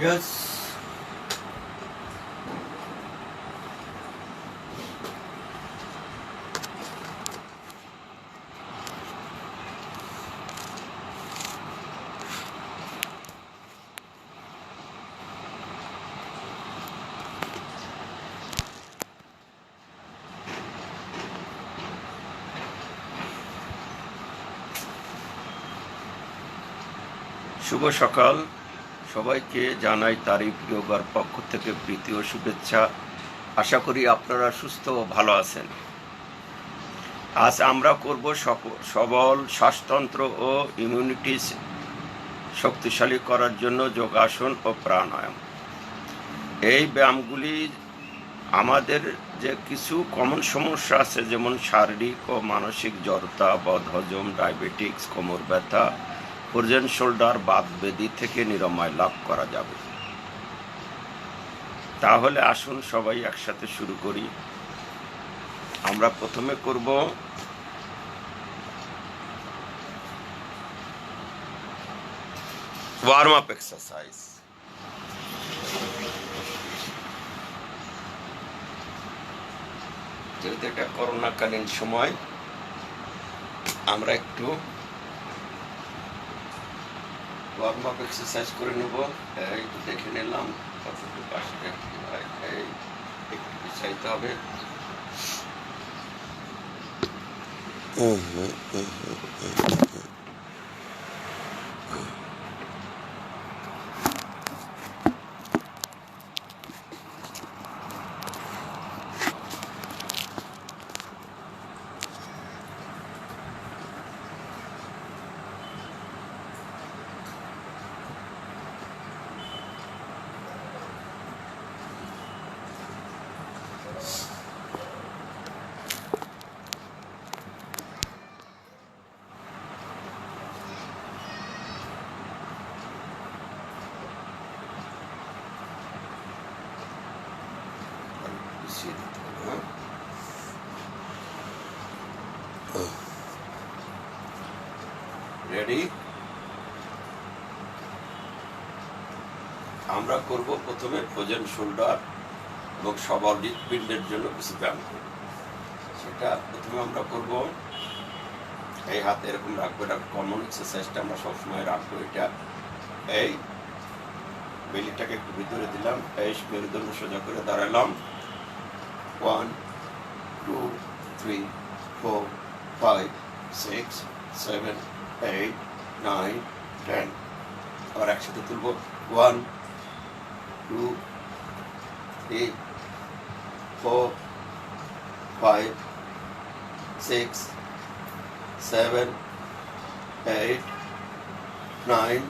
Yes. শুভ সকাল। সবাইকে জানাই তারিফ যোগার পক্ষ থেকে প্রীতি ও শুভেচ্ছা। আশা করি আপনারা সুস্থ ও ভালো আছেন। আজ আমরা করব সবল শ্বাসতন্ত্র ও ইমিউনিটি শক্তিশালী করার জন্য যোগাসন ও প্রাণায়াম। এই ব্যায়ামগুলি আমাদের যে কিছু কমন সমস্যা আছে, যেমন শারীরিক ও মানসিক জড়তা, বদহজম, ডায়াবেটিক্স, কোমর ব্যথা, ফ্রোজেন শোল্ডার, বাতবেদি থেকে নিরাময় লাভ করা যাবে। তাহলে আসুন সবাই একসাথে শুরু করি। আমরা প্রথমে করব ওয়ার্ম আপ এক্সারসাইজ। যেহেতু এটা করোনাকালীন সময়, আমরা একটু ওয়ার্ম আপ এক্সারসাইজ করে নেব। এই দেখে নিলাম কতটুকু পাশে এই একটু পিছাইতে হবে। রেডি? আমরা করব প্রথমে ফ্রোজেন শোল্ডার এবং সবল হৃৎপিণ্ডের জন্য কিছু ব্যায়াম করব। সেটা প্রথমে আমরা করব, এই হাতে এরকম রাখবো। এটা কমন এক্সারসাইজটা আমরা সবসময় রাখবো। এটা এই বেলিটাকে একটু ভিতরে দিলাম, এই মেরুদণ্ড সোজা করে দাঁড়ালাম। 1 2 3 4 5 6 7 8 9 10। আবার একসাথে তুলব। 1 2 3 4 5 6 7 8 9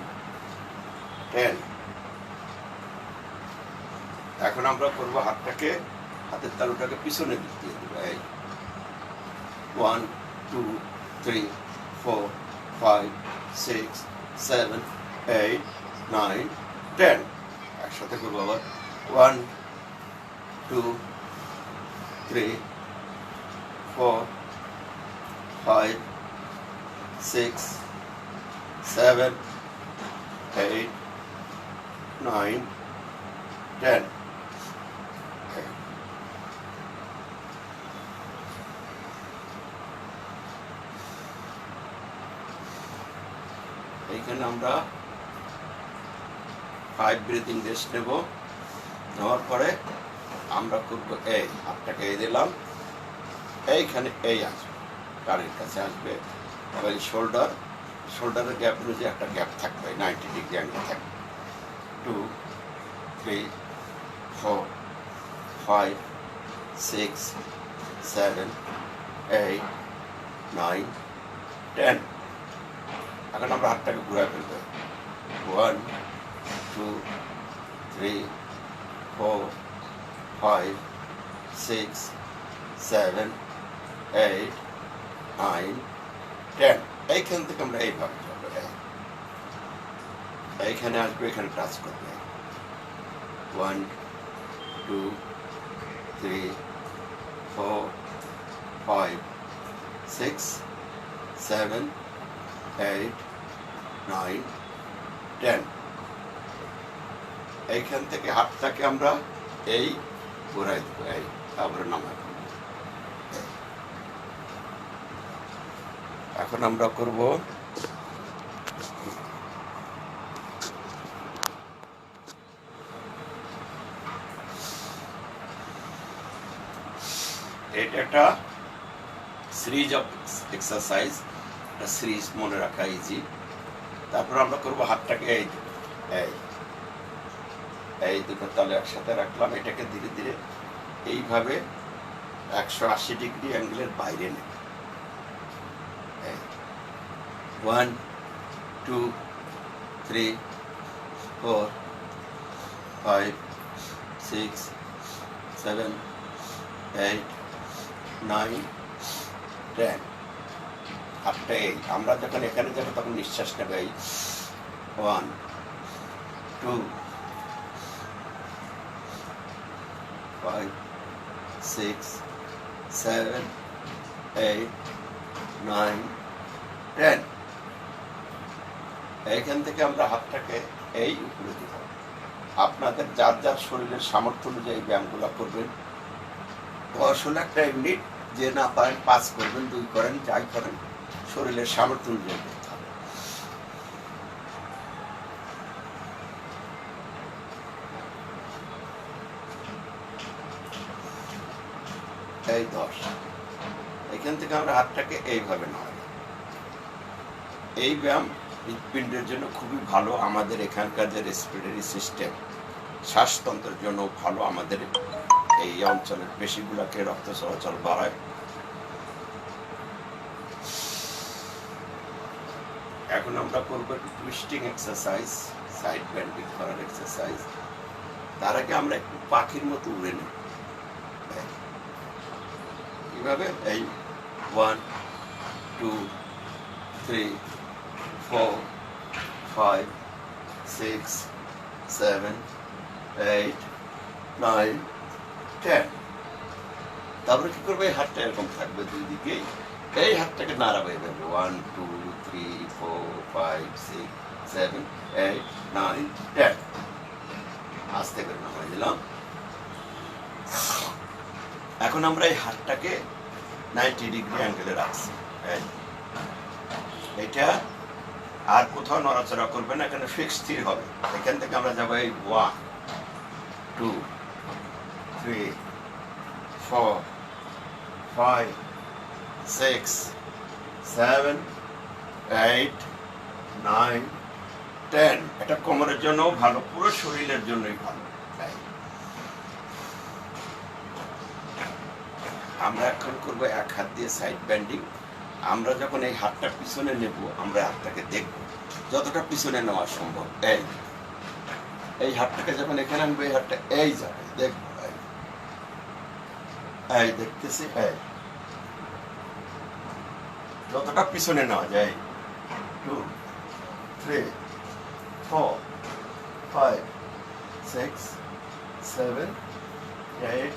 10। এখন আমরা করবো হাতের তালুটাকে পিছনে দিক দিয়ে দেবো। এই 1 2 3 4 5 6 7 8 9 10। একসাথে করবো আবার। 1 2 3 4 5 6 7 8 9 10। এইখানে আমরা 5 ব্রিথিং রেস্ট নেব। নেওয়ার পরে আমরা করবো, এই হাতটাকে এই দিলাম, এইখানে এই আসবে, গাড়ির কাছে আসবে। আবার শোল্ডারের গ্যাপ অনুযায়ী একটা গ্যাপ থাকবে, 90 ডিগ্রি অ্যাঙ্গেল থাকবে। 2 3 4 5 6 7 8 9 10। এখন আমরা হাতটাকে ঘুরে ফেলবো। 1 2 3 4 5 6 7 8 9 10। এইখান থেকে আমরা এইভাবে যাবো। এইখানে আসবে, এখানে টাচ করবে। 1 2 3 4 5 6 7 8 9 10। এইখান থেকে হাতটাকে আমরা এই ঘোরাই দেবো, এই তারপরে নামাই। এখন আমরা করব এটা একটা সিরিজ অফ এক্সারসাইজ, একটা সিরিজ মনে রাখা ইজি। তারপর আমরা করব হাতটাকে এই এই এই দুটো তালে একসাথে রাখলাম, এটাকে ধীরে ধীরে এইভাবে 180 ডিগ্রি অ্যাঙ্গেলের বাইরে নেব। 1 2 3 4 5 6 7 8 9 10। হাতটা এই আমরা যখন এখানে যাবো তখন নিঃশ্বাস নেবে এই 1 2 5 6 7 8 9 10। এইখান থেকে আমরা হাতটাকে এই উপরে দিব। আপনাদের যার যার শরীরের সামর্থ্য অনুযায়ী ব্যায়ামগুলো করবেন। 10 একটা মিনিট, যে না পারেন 5 করবেন, 2 করেন, যাই করেন শরীরের সামর্থ্য অনুযায়ী করতে হবে। এই 10। এখান থেকে আমরা হাতটাকে এইভাবে নাড়াই। এই ব্যায়াম হৃৎপিণ্ডের জন্য খুবই ভালো। আমাদের এখানকার যে রেসপিরেটরি সিস্টেম, শ্বাসতন্ত্রের জন্য ভালো। আমাদের এই অঞ্চলের পেশিগুলোকে রক্ত চলাচল বাড়ায়। এখন আমরা করবো একটু টুইস্টিং এক্সারসাইজ, সাইড বেন্ডিং করার এক্সারসাইজ। তার আগে আমরা একটু পাখির মতো উড়ে নেব এইভাবে। এই 1 2 3 4 5 6 7 8 9 10। তারপরে কি করবে, এই হাতটা এরকম থাকবে দুই দিকেই, এই হাতটাকে নাড়াবে এভাবে 1 2 3 4 5 6 7 8 9 10। আস্তে করে নামাই দিলাম। এখন আমরা এই হাতটাকে 90 ডিগ্রি অ্যাঙ্গেলে রাখছি। এটা আর কোথাও নড়াচড়া করবে না, এখানে ফিক্স স্থির হবে। এখান থেকে আমরা যাবো এই 1 2 3 4 5 6 7 8 9 10। এটা কোমরের জন্য ভালো, পুরো শরীরের জন্যই ভালো। আমরা এখন করবো এক হাত দিয়ে সাইড বেন্ডিং। আমরা যখন এই হাতটা পিছনে নেব, আমরা হাতটাকে দেখব যতটা পিছনে নেওয়া সম্ভব। এই হাতটাকে যখন এখানে আনবো, এই হাতটা এই যাবে, দেখবো এই দেখতেছি, যতটা পিছনে নেওয়া যায়। 2 3 4 5 6 7 8।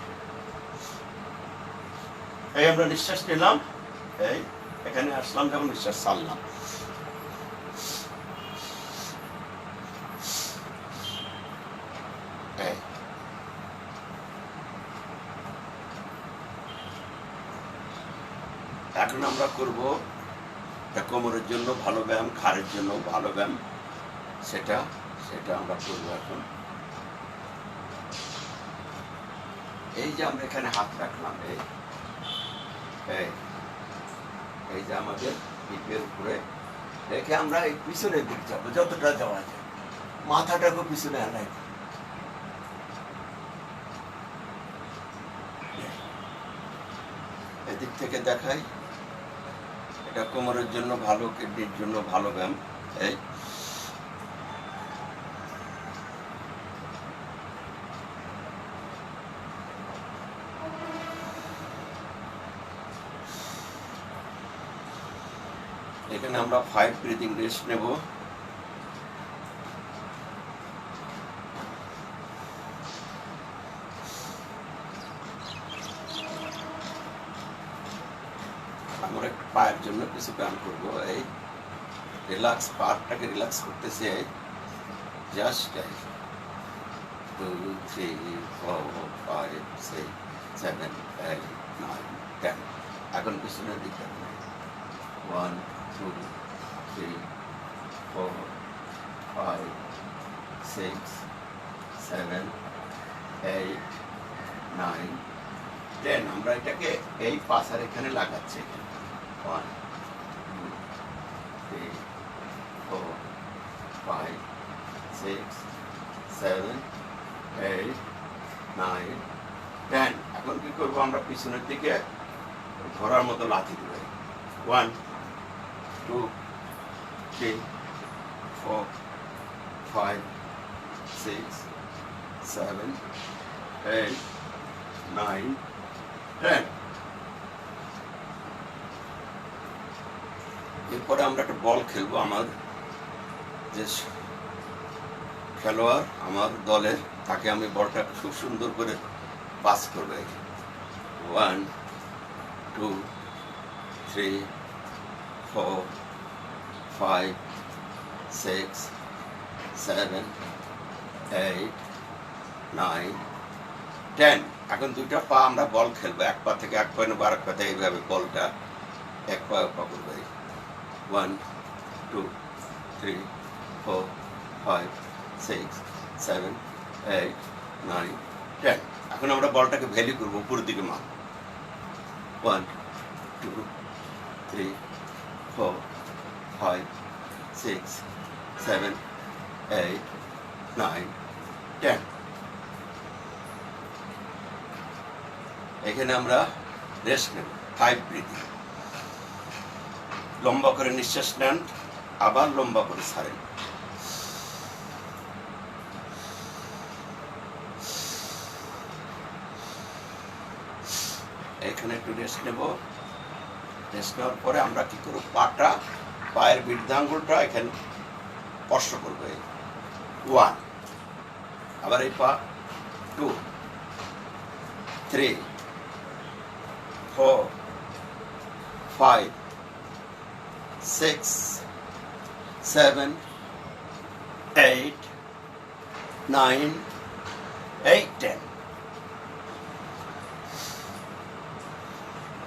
এই আমরা নিঃশ্বাস নিলাম, এই এখানে আসলাম, যখন নিঃশ্বাস ছাড়লাম। এখন আমরা করব কোমরের জন্য ভালো ব্যায়াম, ঘাড়ের জন্য ভালো ব্যায়াম, সেটা আমরা করবো এখন। এই যে আমরা এখানে হাত রাখলাম, এই যে আমাদের পিঠের উপরে রেখে আমরা এই পিছনের দিক যাবো, যতটা যাওয়া যায়। মাথাটাকে পিছনে আনাই, এদিক থেকে দেখাই। এটা কোমরের জন্য ভালো, কিডনির জন্য ভালো ব্যায়াম। এখানে আমরা 5 ব্রিদিং রেস্ট নেব। আমরা পায়ের জন্য কিছু ব্যায়াম করবো। এই রিল্যাক্স, পাটাকে রিল্যাক্স করতেছে, জাস্ট 2, 3, 4, 5, 6, 7, 8, 9, 10. এখন পিছনের দিকে 1, 2, 3, 4, 5, 6, 7, 8, 9, 10. আমরা এটাকে এই পাশার এখানে লাগাচ্ছি। 1, 2, 3, 4, 5, 6, 7, 8, 9, 10. এখন কি করবো আমরা পিছনের দিকে ধরার মতো লাথি দেব। 1, 2, 3, 4, 5, 6, 7, 8, 9, 10. এরপরে আমরা একটা বল খেলবো। আমার যে খেলোয়াড় আমার দলের, তাকে আমি বলটা খুব সুন্দর করে পাস করবো। 1, 2, 3, 4, 5, 6, 7, 8, 9, 10. এখন দুইটা পা আমরা বল খেলবো। এক পা থেকে এক পা নেবো, আর এক পা থেকে এইভাবে বলটা এক পা করবো। 1, 2, 3, 4, 5, 6, 7, 8, 9, 10. এখন আমরা বলটাকে ভ্যালি করবো, উপরের দিকে মাপ। 1, 2, 3, 4, 5, 6, 7, 8, 9, 10. এখানে আমরা রেস্ট নেব। 5 ব্রিথিং। লম্বা করে নিঃশ্বাস নেন, আবার লম্বা করে ছাড়েন। এখানে একটু রেস্ট নেব। রেস্ট নেওয়ার পরে আমরা কি করব, পাটা, পায়ের বৃদ্ধাঙ্গুলটা এখানে স্পর্শ করবে। 1, আবার এই পা। 2, 3, 4, 5, 6, 7, 8, 9, 10.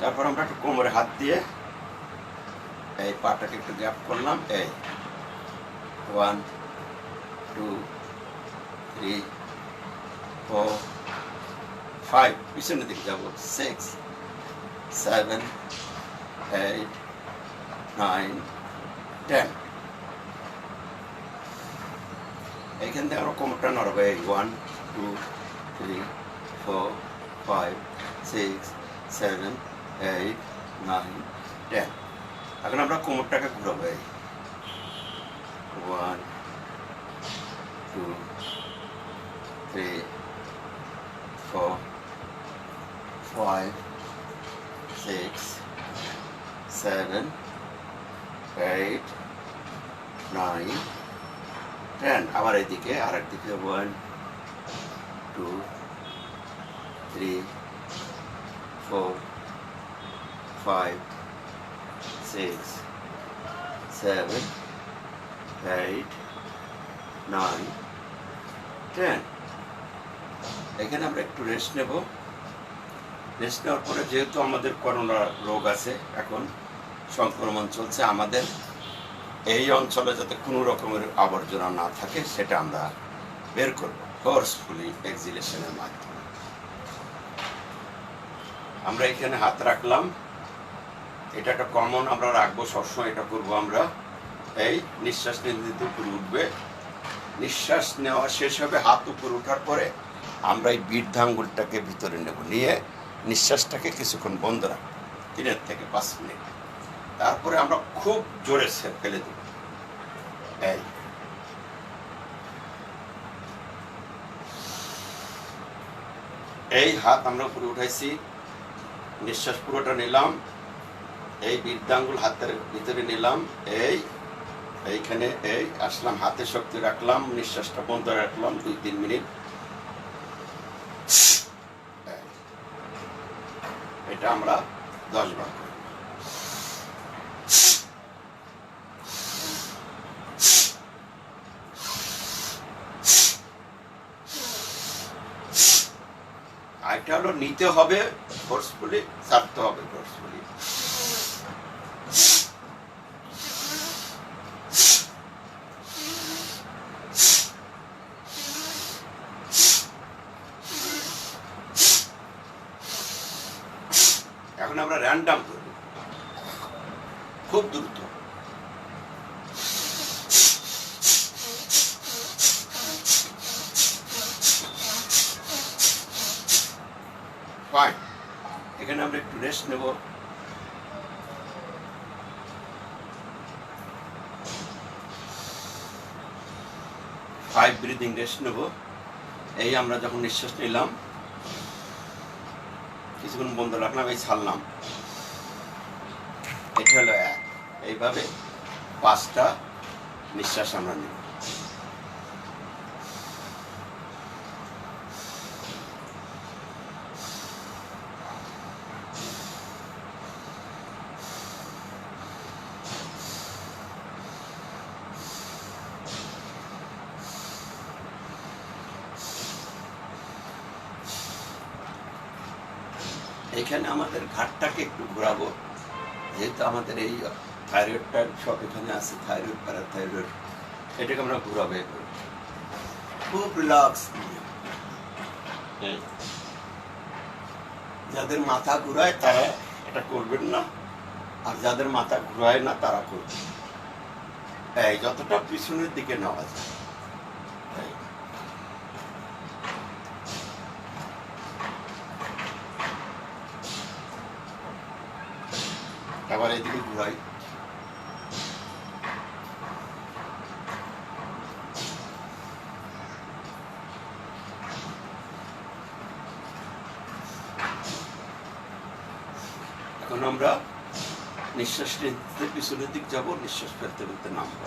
তারপর আমরা একটু কোমরে হাত দিয়ে এই পাটাকে একটু গ্যাপ করলাম। 1, 2, 3, 4, 5, পিছনের দিকে যাবো। 6, 7, 8, 9, 10. এইখান থেকে আমরা কোমরটা নড়বে। 1, 2, 3, 4, 5, 6, 7, 8, 9, 10. এখন আমরা কোমরটাকে ঘুরাবো। 1, 2, 3, 4, 5, 6, 7, 8, 9, 10. আবার এদিকে, আরেক দিকে। 1, 2, 3, 4, 5, 6, 7, 8, 9, 10. এখানে আমরা একটু রেস্ট নেব। রেস্ট নেওয়ার পরে, যেহেতু আমাদের করোনা রোগ আছে, এখন সংক্রমণ চলছে, আমাদের এই অঞ্চলে যাতে কোনো রকমের আবর্জনা না থাকে সেটা আমরা বের করব ফোর্সফুলি এক্সিলেশনের মাধ্যমে। আমরা এখানে হাত রাখলাম। এটা একটা কমন আমরা রাখবো সবসময়। এটা করবো আমরা। এই নিঃশ্বাস নিতে উপরে উঠবে। নিঃশ্বাস নেওয়া শেষ হবে, হাত উপরে ওঠার পরে আমরা এই বৃদ্ধাঙ্গুলটাকে ভিতরে নেব, নিয়ে নিঃশ্বাসটাকে কিছুক্ষণ বন্ধ রাখবো, 3 থেকে 5 মিনিট। তারপরে আমরা খুব জোরে ফেলে দেব। এই হাত আমরা উপরে উঠাইছি, নিঃশ্বাস পুরোটা নিলাম, এই বৃদ্ধাঙ্গুল হাতের ভিতরে নিলাম, এইখানে আসলাম, হাতে শক্তি রাখলাম, নিঃশ্বাসটা বন্ধ রাখলাম 2-3 মিনিট। এটা আমরা 10 বার করি। একটা হলো নিতে হবে ফোর্সফুলি, ছাড়তে হবে ফোর্সফুলি। এখন আমরা র্যান্ডাম করব, খুব দ্রুত। ফাইন, এখানে আমরা একটু রেস্ট নেব। ফাইভ ব্রিদিং রেস্ট নেব। এই আমরা যখন নিঃশ্বাস নিলাম, কিছুক্ষণ বন্ধ রাখলাম, এই ছাড়লাম, এটা হলো এক। এইভাবে 5টা নিঃশ্বাস আমরা নেব। এখানে আমাদের ঘাটটাকে একটু ঘোরাবো, যেহেতু আমাদের এই থাইরয়েডটা সব এখানে আছে, থাইরয়েড প্যারাথাইরয়েড, এটাকে আমরা ঘুরাবো খুব রিল্যাক্স। যাদের মাথা ঘুরায় তারা এটা করবেন না, আর যাদের মাথা ঘুরায় না তারা করবেন। এই যতটা পিছনের দিকে নেওয়া যায়। আবার এদিকে ঘুরাই। এখন আমরা নিঃশ্বাস নিতে পিছনের দিক যাবো, নিঃশ্বাস ফেলতে ফেলতে নামবো।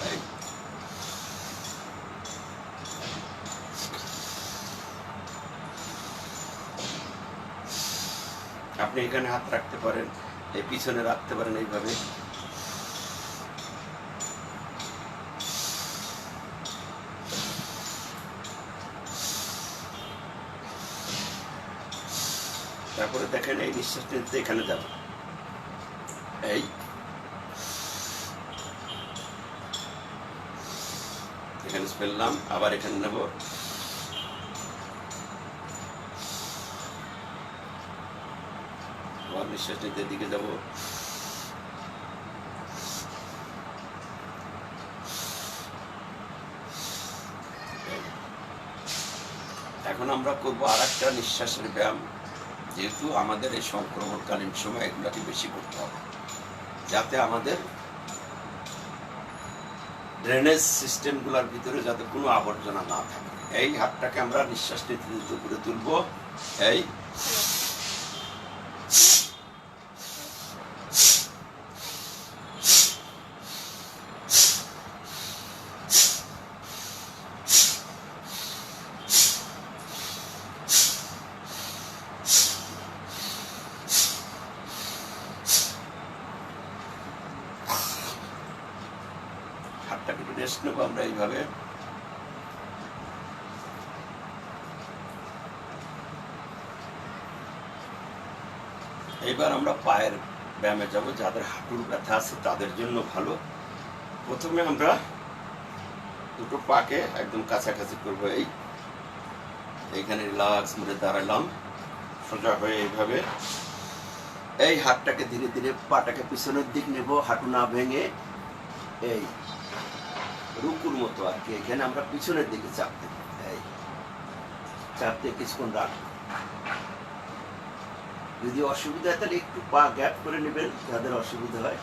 আপনি এখানে হাত রাখতে পারেন, এই পিছনে রাখতে পারেন, এইভাবে। তারপরে দেখেন এই নিঃশ্বাস নিতে এখানে যাবে, এই এখানে ফেললাম, আবার এখানে নেব, আবার নিঃশ্বাস নিতে দিকে যাব, এখন আমরা করবো আর একটা নিঃশ্বাসের ব্যায়াম। যেহেতু আমাদের এই সংক্রমণকালীন সময় এগুলোকে বেশি করতে হবে, যাতে আমাদের ড্রেনেজ সিস্টেমগুলোর ভিতরে যাতে কোনো আবর্জনা না থাকে। এই হাতটাকে আমরা নিঃশ্বাস নিতে নিতে উপরে তুলব, এই হাতটাকে একটু রেস্ট নেবো আমরা এইভাবে। এইবার আমরা পায়ের ব্যায়ামে যাব। যাদের হাঁটুর ব্যথা আছে তাদের জন্য ভালো। প্রথমে আমরা দুটো পাকে একদম কাছাকাছি করবো, এইখানে রিল্যাক্স করে দাঁড়ালাম, সোজা হয়ে এইভাবে। এই হাতটাকে ধীরে ধীরে পাটাকে পিছনের দিক নেব, হাঁটু না ভেঙে, এই রুকুর মতো আর কি। এখানে আমরা পিছনের দিকে চাপ দেব, এই চাপ দিয়ে কিছুক্ষণ রাখবো। যদি অসুবিধা হয় তাহলে একটু পা গ্যাপ করে নেবেন, যাদের অসুবিধা হয়।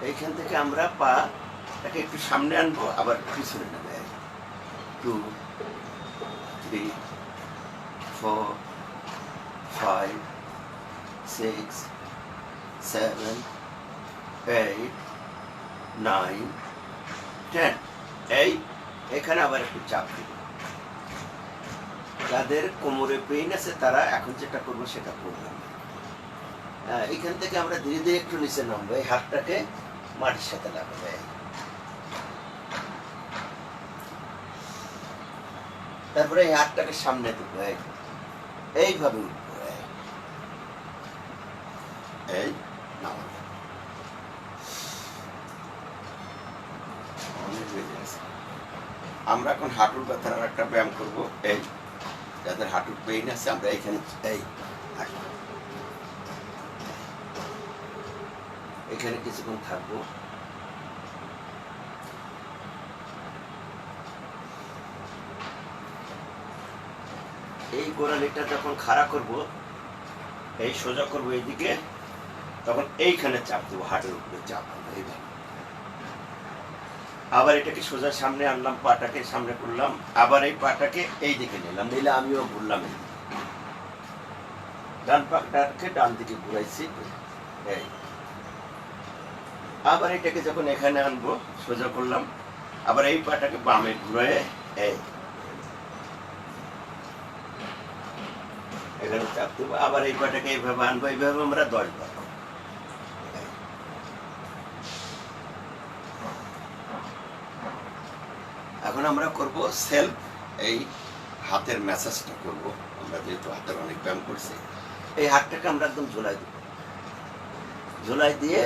এইখান থেকে আমরা পাটাকে একটু সামনে আনবো, আবার পিছনে নেবে। 2 3 4 5 6 7 8 9 10। এই এখানে আবার একটু চাপ দিব। যাদের কোমরে পেইন আছে তারা এখন যেটা করবো সেটা করলাম। এখান থেকে আমরা ধীরে ধীরে একটু নিচে নামবো, এই হাতটাকে মাটির সাথে লাগাবো। তারপরে এই হাতটাকে সামনে দেবো, এইভাবে উঠবো, এই নামাবো। আমরা এখন হাঁটুর ব্যথার আর একটা ব্যায়াম করবো। এই যাদের হাঁটুর পেইন আছে, আমরা এখানে এখানে কিছুক্ষণ থাকবো। এই গোড়ালিটা যখন খাড়া করব, এই সোজা করবো এইদিকে, তখন এইখানে চাপ দেবো, হাঁটুর উপরে চাপ দেবো এইভাবে। আবার এটাকে সোজা সামনে আনলাম, পাটাকে সামনে করলাম, আবার এই পাটাকে এই দিকে নিলাম, নিলে আমিও ঘুরলাম, ডান পাটাকে ডান দিকে ঘুরাইছি, এই আবার এটাকে যখন এখানে আনবো, সোজা করলাম, আবার এই পাটাকে বামে ঘুরে এই এখানে চাপ দেবো, আবার এই পাটাকে এইভাবে আনবো, এইভাবে আমরা 10 বার। এখন আমরা করব সেলফ এই হাতের ম্যাসাজটা করব। আমরা যেহেতু হাতের অনেক ব্যায়াম করছি, এই হাতটাকে আমরা একদম ঝোলাই দেব, ঝোলাই দিয়ে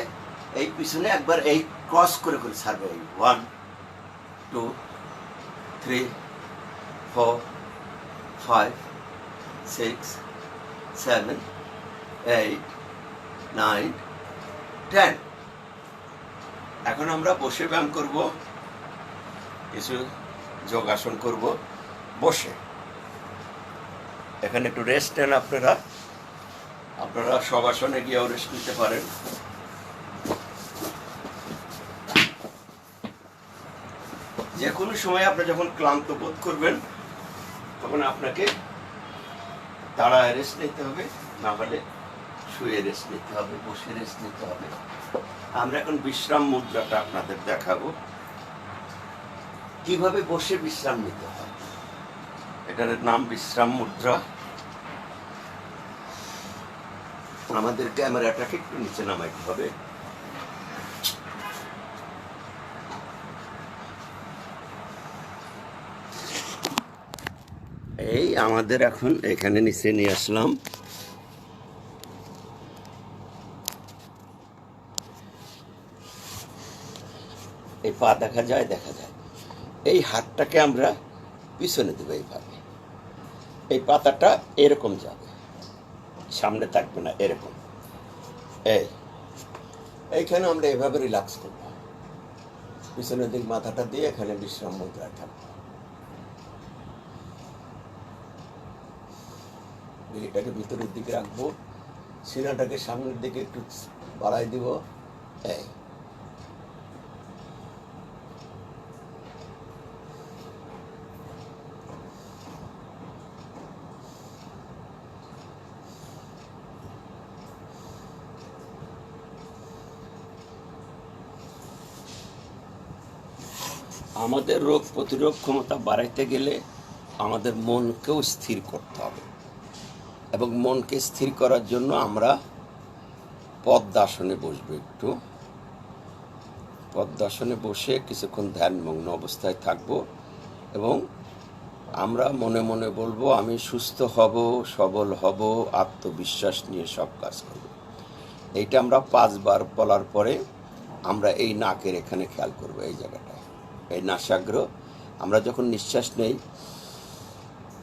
এই পিছনে একবার এই ক্রস করে করে ছাড়বে। 1 2 3 4 5 6 7 8 9 10। এখন আমরা বসে ব্যায়াম করব, কিছু যোগাসন করব বসে। এখানে একটু রেস্ট নেন আপনারা সব আসনে গিয়েও রেস্ট নিতে পারেন। যে কোনো সময় আপনি যখন ক্লান্ত বোধ করবেন, তখন আপনাকে দাঁড়ায় রেস্ট নিতে হবে, না হলে শুয়ে রেস্ট নিতে হবে, বসে রেস্ট নিতে হবে। আমরা এখন বিশ্রাম মুদ্রাটা আপনাদের দেখাবো, কিভাবে বসে বিশ্রাম নিতে হয়। এটার নাম বিশ্রাম মুদ্রা। আমাদের ক্যামেরাটাকে একটু নিচে নামাইতে হবে। এই আমাদের এখন এখানে নিচে নিয়ে আসলাম। এই পা দেখা যায়। এই হাতটাকে আমরা পিছনে দেবো এইভাবে, এই পাতাটা এরকম যাবে, সামনে থাকবে না, এরকম। এইখানে আমরা এভাবে রিল্যাক্স করব, পিছনের দিক মাথাটা দিয়ে এখানে বিশ্রাম মুদ্রায় থাকবো। এটাকে ভিতরের দিকে রাখবো, সিনাটাকে সামনের দিকে একটু বাড়াই দিব। আমাদের রোগ প্রতিরোধ ক্ষমতা বাড়াইতে গেলে আমাদের মনকেও স্থির করতে হবে, এবং মনকে স্থির করার জন্য আমরা পদ্মাসনে বসবো। একটু পদ্মাসনে বসে কিছুক্ষণ ধ্যানমগ্ন অবস্থায় থাকব, এবং আমরা মনে মনে বলবো, আমি সুস্থ হব, সবল হব, আত্মবিশ্বাস নিয়ে সব কাজ করব। এইটা আমরা 5 বার বলার পরে আমরা এই নাকের এখানে খেয়াল করব, এই জায়গাটায়, এই নাসাগ্র। আমরা যখন নিঃশ্বাস নেই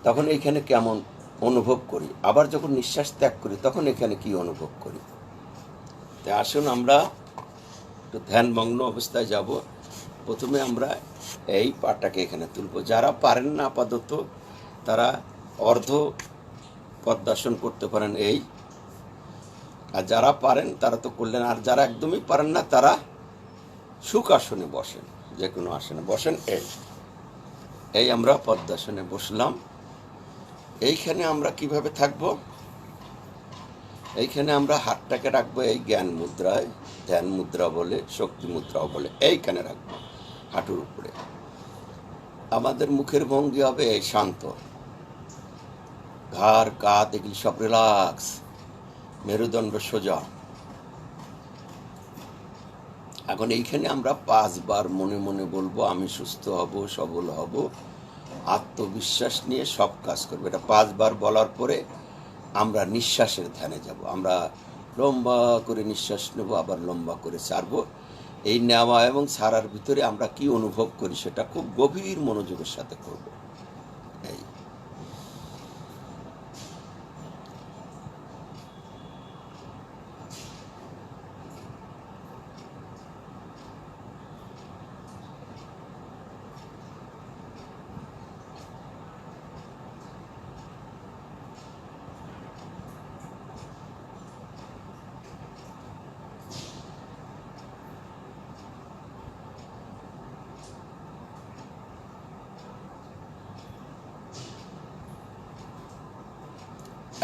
তখন এইখানে কেমন অনুভব করি, আবার যখন নিঃশ্বাস ত্যাগ করি তখন এখানে কি অনুভব করি। তাই আসুন আমরা একটু ধ্যানমগ্ন অবস্থায় যাব। প্রথমে আমরা এই পাটাকে এখানে তুলব। যারা পারেন না আপাতত, তারা অর্ধ পদ্মাসন করতে পারেন, আর যারা পারেন তারা তো করলেন। আর যারা একদমই পারেন না, তারা সুখাসনে বসেন, যে কোনো আসনে বসেন। এই আমরা পদ্মাসনে বসলাম। এইখানে আমরা কিভাবে থাকব, এইখানে আমরা হাতটাকে রাখবো এই জ্ঞান মুদ্রায়, ধ্যান মুদ্রা বলে, শক্তি মুদ্রাও বলে, এইখানে রাখবো হাঁটুর উপরে। আমাদের মুখের ভঙ্গি হবে এই শান্ত, ঘাড় কাঁধ এগুলি সব রিল্যাক্স, মেরুদণ্ড সোজা। এখন এইখানে আমরা 5 বার মনে মনে বলবো, আমি সুস্থ হব, সবল হব, আত্মবিশ্বাস নিয়ে সব কাজ করবো। এটা 5 বার বলার পরে আমরা নিঃশ্বাসের ধ্যানে যাব। আমরা লম্বা করে নিঃশ্বাস নেব, আবার লম্বা করে ছাড়বো। এই নেওয়া এবং ছাড়ার ভিতরে আমরা কি অনুভব করি সেটা খুব গভীর মনোযোগের সাথে করব। এই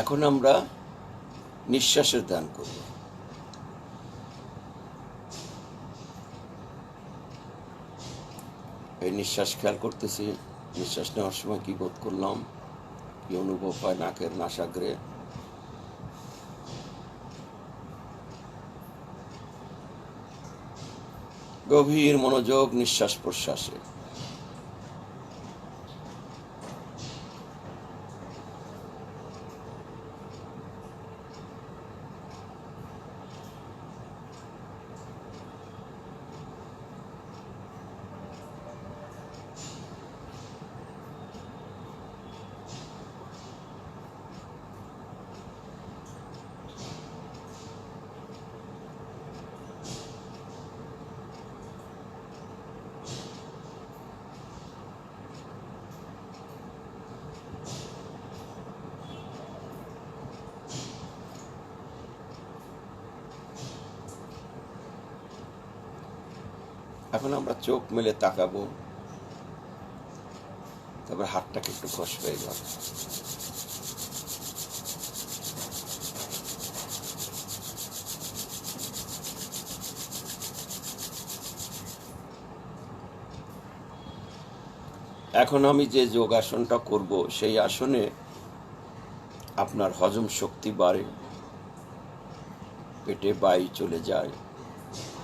এখন আমরা নিঃশ্বাসের ধ্যান করব। এই নিঃশ্বাস খেয়াল করতেছি। নিঃশ্বাস নেওয়ার সময় কি বোধ করলাম, কি অনুভব হয় নাকের নাসাগ্রে। গভীর মনোযোগ নিঃশ্বাস প্রশ্বাসে। এখন আমরা চোখ মেলে তাকাবো, তারপর হাতটাকে একটু ঘষবে। এবার এখন আমি যে যোগাসনটা করব সেই আসনে আপনার হজম শক্তি বাড়ে, পেটে বায়ু চলে যায়,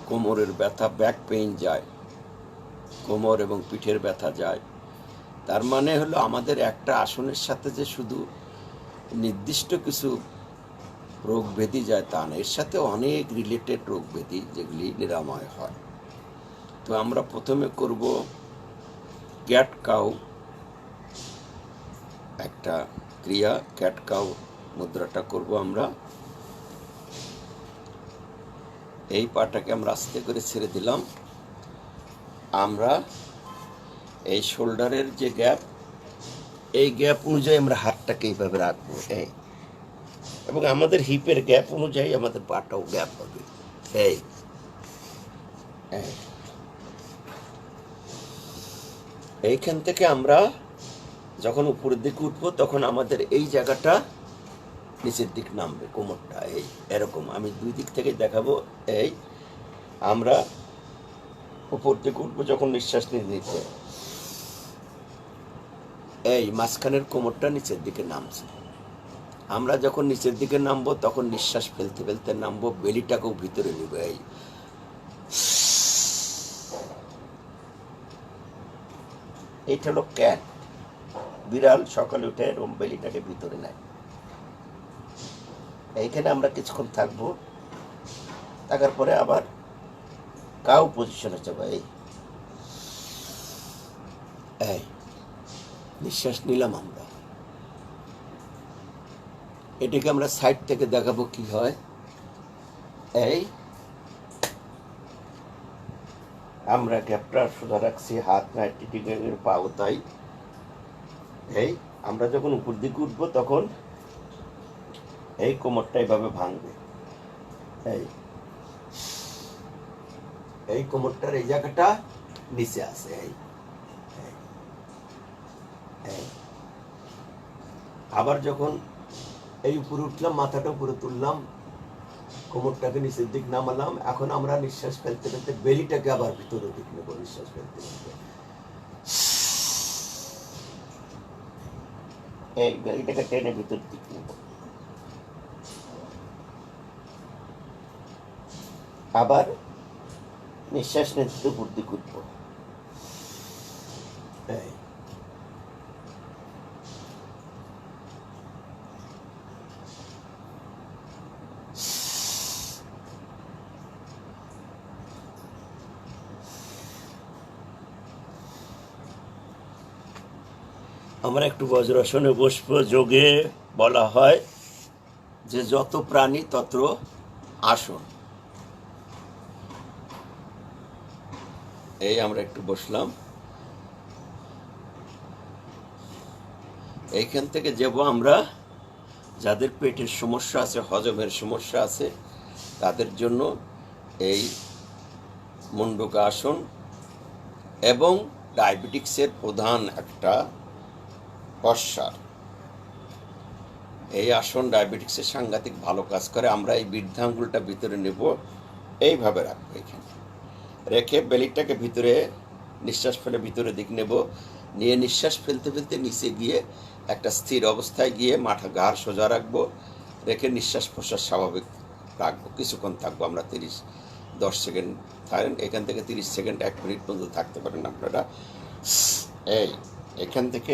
কোমরের ব্যথা ব্যাক পেইন যায়, কোমর এবং পিঠের ব্যথা যায়। তার মানে হলো আমাদের একটা আসনের সাথে যে শুধু নির্দিষ্ট কিছু রোগ ব্যাধি যায় তা না, এর সাথে অনেক রিলেটেড রোগ ব্যাধি যেগুলি নিরাময় হয়। তো আমরা প্রথমে করব ক্যাট কাউ একটা ক্রিয়া। ক্যাট কাউ মুদ্রাটা করব আমরা। এই পাটাকে আমরা আস্তে করে ছেড়ে দিলাম। আমরা এই শোল্ডারের যে গ্যাপ, এই গ্যাপ অনুযায়ী আমরা হাতটাকে এইভাবে রাখবো, এই এবং আমাদের হিপের গ্যাপ অনুযায়ী আমাদের পাটাও গ্যাপ হবে। এই এইখান থেকে আমরা যখন উপরের দিকে উঠবো তখন আমাদের এই জায়গাটা নিচের দিক নামবে, কোমরটা এই এরকম। আমি দুই দিক থেকে দেখাবো। এই আমরা উপর দিকে উঠবো যখন নিঃশ্বাস নিতে, এই মাঝখানের কোমরটা নিচের দিকে নামছে। আমরা যখন নিচের দিকে নামবো তখন নিঃশ্বাস ফেলতে ফেলতে নামবো, বেলিটাকেও ভিতরে নিব। এই এইটা হলো ক্যাট, বিড়াল সকালে উঠে এরকম বেলিটাকে ভিতরে নেয়। এইখানে আমরা কিছুক্ষণ থাকবো, থাকার পরে আবার কাউ পজিশনে যাবো। এই নিঃশ্বাস নিলাম আমরা। এটাকে আমরা সাইড থেকে দেখাবো কি হয়। এই আমরা গ্যাপটা সোজা রাখছি, হাত না টিটিকের পাও তাই। এই আমরা যখন উপর দিকে উঠবো তখন এই কোমরটা এইভাবে ভাঙবে। এই কোমরটার এই জায়গাটা নিচে আছে। এই আবার যখন এই উপরে উঠলাম, মাথাটা উপরে তুললাম, কোমরটাকে নিচের দিক নামালাম। এখন আমরা নিঃশ্বাস ফেলতে ফেলতে বেলিটাকে আবার ভিতরের দিক নেবো। নিঃশ্বাস ফেলতে ফেলতে এই বেলিটাকে টেনে ভিতর দিক নেব। আবার নিঃশ্বাস নিতে উপর দিক উঠবো। আমরা একটু বজ্রাসনে বসবো। যোগে বলা হয় যে যত প্রাণী তত আসন। এই আমরা একটু বসলাম। এইখান থেকে যাব আমরা, যাদের পেটের সমস্যা আছে, হজমের সমস্যা আছে, তাদের জন্য এই মুন্ডকা আসন এবং ডায়াবেটিক্সের প্রধান একটা প্রসার। এই আসন ডায়াবেটিক্সের সাংঘাতিক ভালো কাজ করে। আমরা এই বৃদ্ধাঙ্গুলটা ভিতরে নেব, এইভাবে রাখবো, এখানে রেখে বেলিটাকে ভিতরে নিঃশ্বাস ফেলে ভিতরে দিক নেব, নিয়ে নিঃশ্বাস ফেলতে ফেলতে নিচে গিয়ে একটা স্থির অবস্থায় গিয়ে মাথা ঘাড় সোজা রাখবো, রেখে নিঃশ্বাস প্রশ্বাস স্বাভাবিক রাখবো। কিছুক্ষণ থাকবো আমরা, 10 সেকেন্ড থাকেন। এখান থেকে 30 সেকেন্ড 1 মিনিট পর্যন্ত থাকতে পারেন আপনারা। এখান থেকে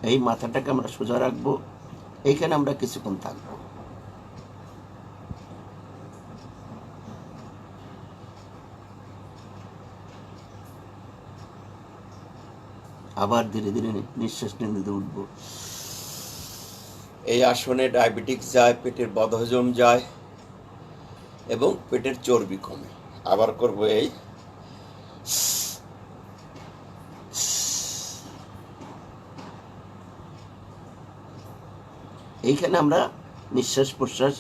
এই মাথাটাকে আমরা সোজা রাখবো, এইখানে আমরা কিছুক্ষণ থাকবো। আবার ধীরে ধীরে নিঃশ্বাস নিতে উঠবো। এই আসনে ডায়াবেটিক্স যায়, পেটের বদহজম যায় এবং পেটের চর্বি কমে। আবার করবো এই। এইখানে আমরা নিঃশ্বাস প্রশ্বাস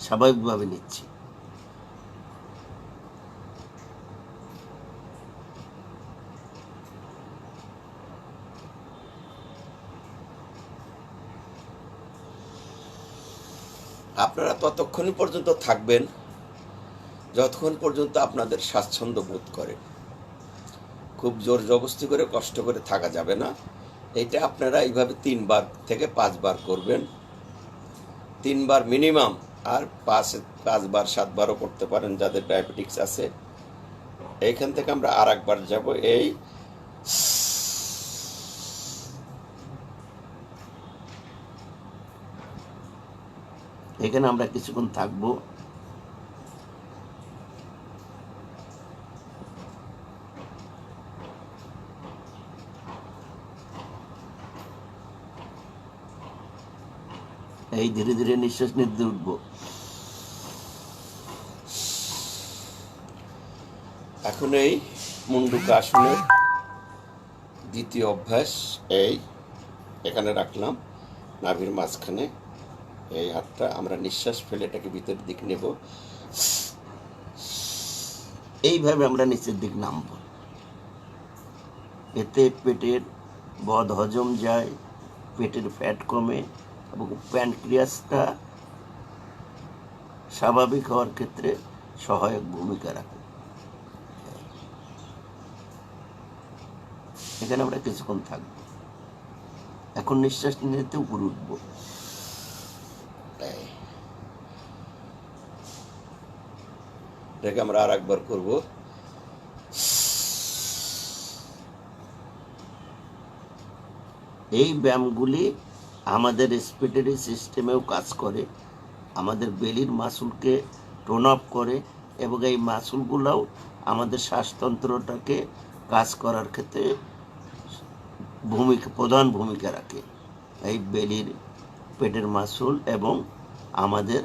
স্বাভাবিকভাবে নিচ্ছি। আপনারা ততক্ষণই পর্যন্ত থাকবেন যতক্ষণ পর্যন্ত আপনাদের স্বাচ্ছন্দ্য বোধ করে। খুব জোর জবস্তি করে কষ্ট করে থাকা যাবে না। এটা আপনারা এইভাবে 3 বার থেকে 5 বার করবেন, 3 বার মিনিমাম, আর 5 বার 7 বারও করতে পারেন যাদের ডায়াবেটিক্স আছে। এইখান থেকে আমরা আর একবার যাব। এখানে আমরা কিছুক্ষণ থাকবো। এই ধীরে ধীরে নিঃশ্বাস নিতে উঠবো। এখন এই মুন্ডুকা আসনের দ্বিতীয় অভ্যাস। এখানে রাখলাম নাভির মাঝখানে এই হাতটা, আমরা নিঃশ্বাস ফেলে এটাকে ভিতরের দিক নেব। এইভাবে আমরা নিচের দিক নামব। এতে পেটের বদ হজম যায়, পেটের ফ্যাট কমে এবং প্যানক্রিয়াসটা স্বাভাবিক হওয়ার ক্ষেত্রে সহায়ক ভূমিকা রাখে। এখানে আমরা কিছুক্ষণ থাকবো। এখন নিঃশ্বাস নিতে উপরে উঠবো। এটাকে আমরা আর একবার করবো। এই ব্যায়ামগুলি আমাদের রেসপিরেটরি সিস্টেমেও কাজ করে, আমাদের বেলির মাসুলকে টোন আপ করে এবং এই মাসুলগুলোও আমাদের শ্বাসতন্ত্রটাকে কাজ করার ক্ষেত্রে প্রধান ভূমিকা রাখে। এই বেলির, পেটের মাসুল এবং আমাদের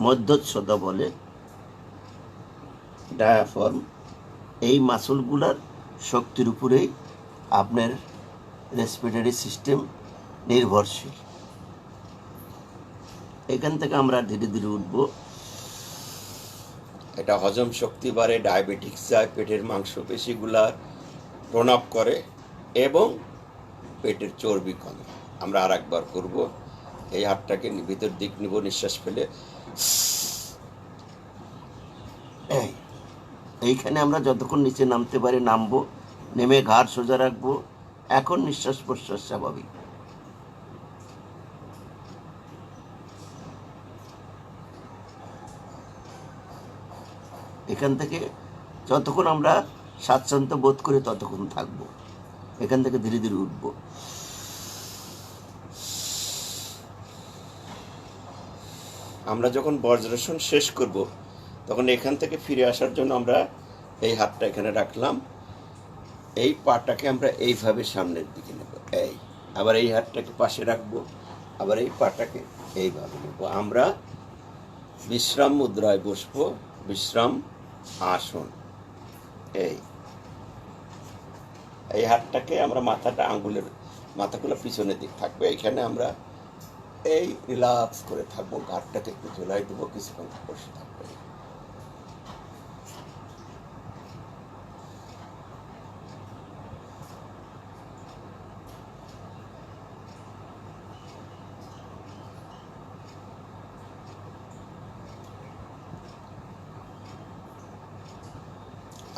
মধ্যচ্ছদা বলে ডায়াফর্ম, এই মাসুলগুলার শক্তির উপরেই আপনার রেসপিরেটরি সিস্টেম নির্ভরশীল। এখান থেকে আমরা ধীরে ধীরে উঠব। এটা হজম শক্তি বাড়ে, ডায়াবেটিক্স যায়, পেটের মাংসপেশিগুলার টোন আপ করে এবং পেটের চর্বি কমে। আমরা আর একবার করব। এই হাতটাকে ভিতর দিক নিব, নিঃশ্বাস ফেলে। এইখানে আমরা যতক্ষণ নিচে নামতে পারি নামবো, নেমে ঘাড় সোজা রাখবো। এখন নিঃশ্বাস প্রশ্বাস স্বাভাবিক। এখান থেকে যতক্ষণ আমরা স্বাচ্ছন্দ্য বোধ করি ততক্ষণ থাকবো। এখান থেকে ধীরে ধীরে উঠব। আমরা যখন বজ্রাসন শেষ করব তখন এখান থেকে ফিরে আসার জন্য আমরা এই হাতটা এখানে রাখলাম, এই পাটাকে আমরা এইভাবে সামনের দিকে নেব, এই আবার এই হাতটাকে পাশে রাখবো, আবার এই পাটাকে এইভাবে নেব। আমরা বিশ্রাম মুদ্রায় বসবো, বিশ্রাম আসন। এই এই হাতটাকে আমরা মাথাটা আঙ্গুলের মাথাগুলো পিছনের দিক থাকবে, এখানে আমরা এই রিল্যাক্স করে থাকবো, ঘাটটাকে একটু ঝোলাই দেবো, কিছুক্ষণ বসে থাকবো।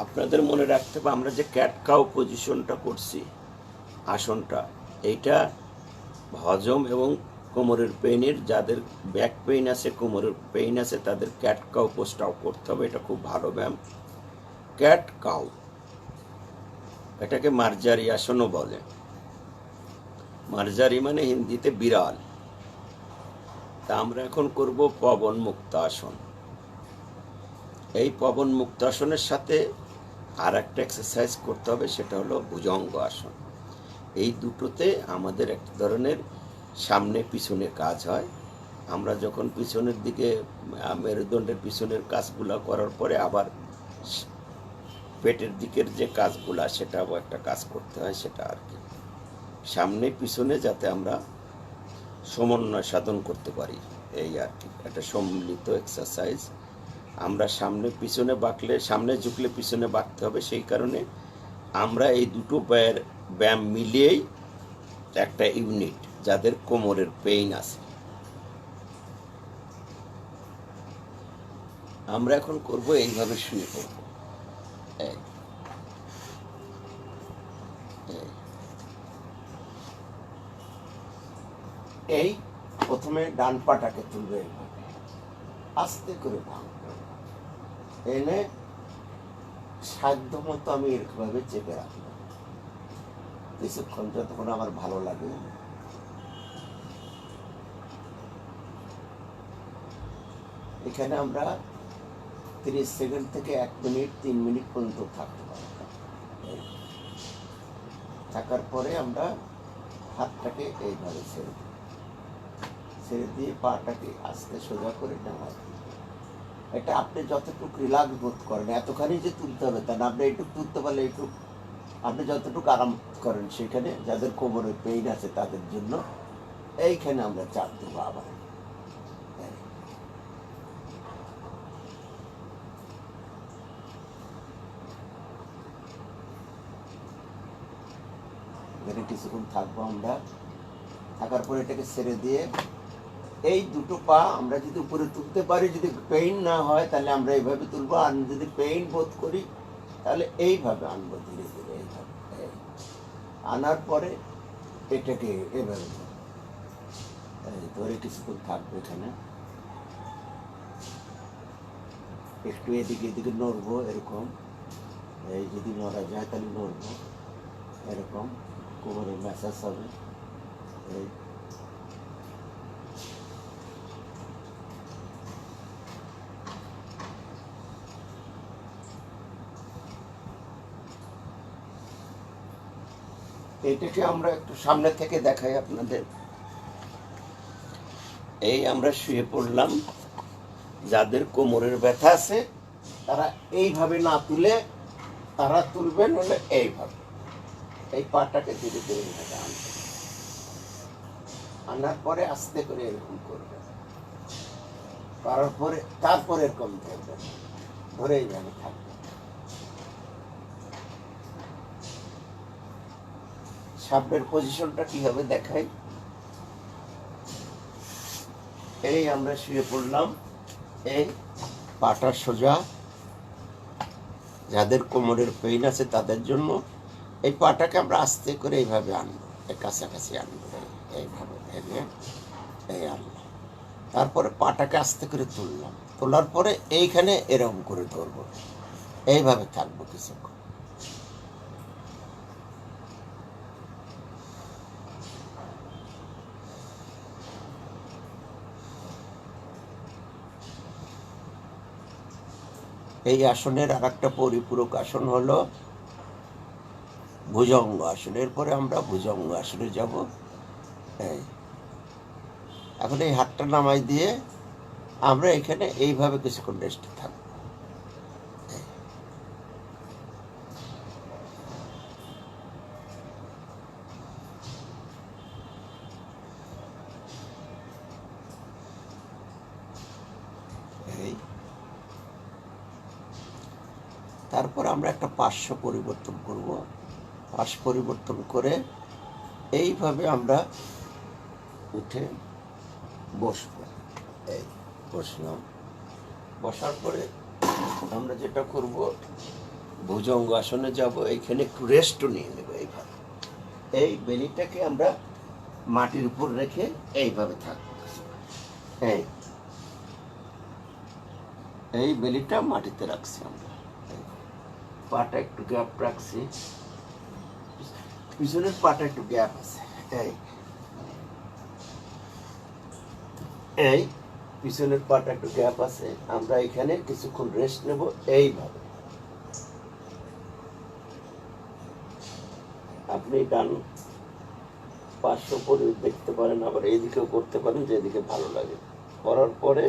আপনাদের মনে রাখতে হবে আমরা যে ক্যাট কাউ পজিশনটা করছি, আসনটা, এইটা হজম এবং কোমরের পেইনের, যাদের ব্যাক পেইন আছে, কোমরের পেইন আছে, তাদের ক্যাট কাউ পোস্টটাও করতে হবে। এটা খুব ভালো ব্যায়াম, ক্যাট কাউ। এটাকে মার্জারি আসনও বলে। মার্জারি মানে হিন্দিতে বিড়াল। তা আমরা এখন করব পবন মুক্তাসন। এই পবন মুক্তাসনের সাথে আর একটা এক্সারসাইজ করতে হবে, সেটা হলো ভুজঙ্গ আসন। এই দুটোতে আমাদের এক ধরনের সামনে পিছনে কাজ হয়। আমরা যখন পিছনের দিকে মেরুদণ্ডের পিছনের কাজগুলো করার পরে আবার পেটের দিকের যে কাজগুলা, সেটাও একটা কাজ করতে হয়, সেটা আর কি সামনে পিছনে যাতে আমরা সমন্বয় সাধন করতে পারি, এই আর কি একটা সম্মিলিত এক্সারসাইজ। আমরা সামনে পিছনে বাঁকলে, সামনে ঝুঁকলে পিছনে বাঁকতে হবে, সেই কারণে আমরা এই দুটো ব্যায়াম মিলিয়েই একটা ইউনিট, যাদের কোমরের পেইন আছে। আমরা এখন করব এইভাবে শুয়ে পড়ব। এই প্রথমে ডান পাটাকে তুলবে, এইভাবে আস্তে করে ভাঙবে, এনে সাধ্য মতো আমি এরকমভাবে চেপে রাখবো কিছুক্ষণ, যতক্ষণ আমার ভালো লাগে। এখানে আমরা 30 সেকেন্ড থেকে 1 মিনিট 3 মিনিট পর্যন্ত থাকতে পারি। থাকার পরে আমরা হাতটাকে এইভাবে ছেড়ে দিই, ছেড়ে দিয়ে পাটাকে আস্তে সোজা করে নামাই। এটা আপনি যতটুকু রিল্যাক্স বোধ করেন, এতখানি যে তুলতে হবে তা না, আপনি এইটুকু তুলতে পারলে এইটুকু, আপনি যতটুকু আরাম করেন সেখানে। যাদের কোমরে পেইন আছে তাদের জন্য এইখানে আমরা চাপ দেবো। আবার এখানে কিছুক্ষণ থাকবো আমরা। থাকার পরে এটাকে ছেড়ে দিয়ে এই দুটো পা আমরা যদি উপরে তুলতে পারি, যদি পেইন না হয় তাহলে আমরা এইভাবে তুলবো, আর যদি পেইন বোধ করি তাহলে এইভাবে আনবো, ধীরে ধীরে এইভাবে আনার পরে এটাকে এভাবে ধরে কিছুক্ষণ থাকবো। এখানে একটু এদিকে এদিকে নড়বো, এরকম। এই যদি নড়া যায় তাহলে নড়বো, এরকম কোমরে ম্যাসাজ হবে। এই এটাকে আমরা একটু সামনে থেকে দেখাই আপনাদের। এই আমরা শুয়ে পড়লাম, যাদের কোমরের ব্যথা আছে তারা এইভাবে না তুলে, তারা তুলবেন হলে এইভাবে, এই পাটাকে ধীরে ধীরে এইভাবে আনবেন, আনার পরে আস্তে করে এরকম করবেন, করার পরে তারপরে এরকম ধরবেন, ধরে এইভাবে থাকবেন। সামনের পজিশনটা কি হবে দেখাই। এই আমরা শুয়ে পড়লাম, এই পাটা সোজা, যাদের কোমরের পেইন আছে তাদের জন্য এই পাটাকে আমরা আস্তে করে এইভাবে আনবো, কাছাকাছি আনবো, এইভাবে এনে এই আনলাম। তারপরে পাটাকে আস্তে করে তুললাম, তোলার পরে এইখানে এরকম করে ধরবো, এইভাবে থাকবো কিছুক্ষণ। এই আসনের আর একটা পরিপূরক আসন হলো ভুজঙ্গ আসন। এরপরে আমরা ভুজঙ্গ আসনে যাব। এই এখন এই হাতটা নামাই দিয়ে আমরা এখানে এইভাবে কিছুক্ষণ রেস্টে থাকবো। এই তারপর আমরা একটা পার্শ্ব পরিবর্তন করব। পাশ পরিবর্তন করে এইভাবে আমরা উঠে বসবো। এই বসলাম। বসার পরে আমরা যেটা করব, ভুজঙ্গ আসনে যাব। এইখানে একটু রেস্টও নিয়ে নেব। এইভাবে এই বেলিটাকে আমরা মাটির উপর রেখে এইভাবে থাকবো। এই এই বেলিটা মাটিতে রাখছি আমরা। পাটা একটু গ্যাপ রাখছি, পিছনের পাটা একটু গ্যাপ আছে। এই এই পিছনের পাটা একটু গ্যাপ আছে। আমরা এখানে কিছুক্ষণ রেস্ট নেব। এইভাবে আপনি ডান পার্শ্ব করে দেখতে পারেন, আবার এইদিকেও করতে পারেন, যেদিকে ভালো লাগে। করার পরে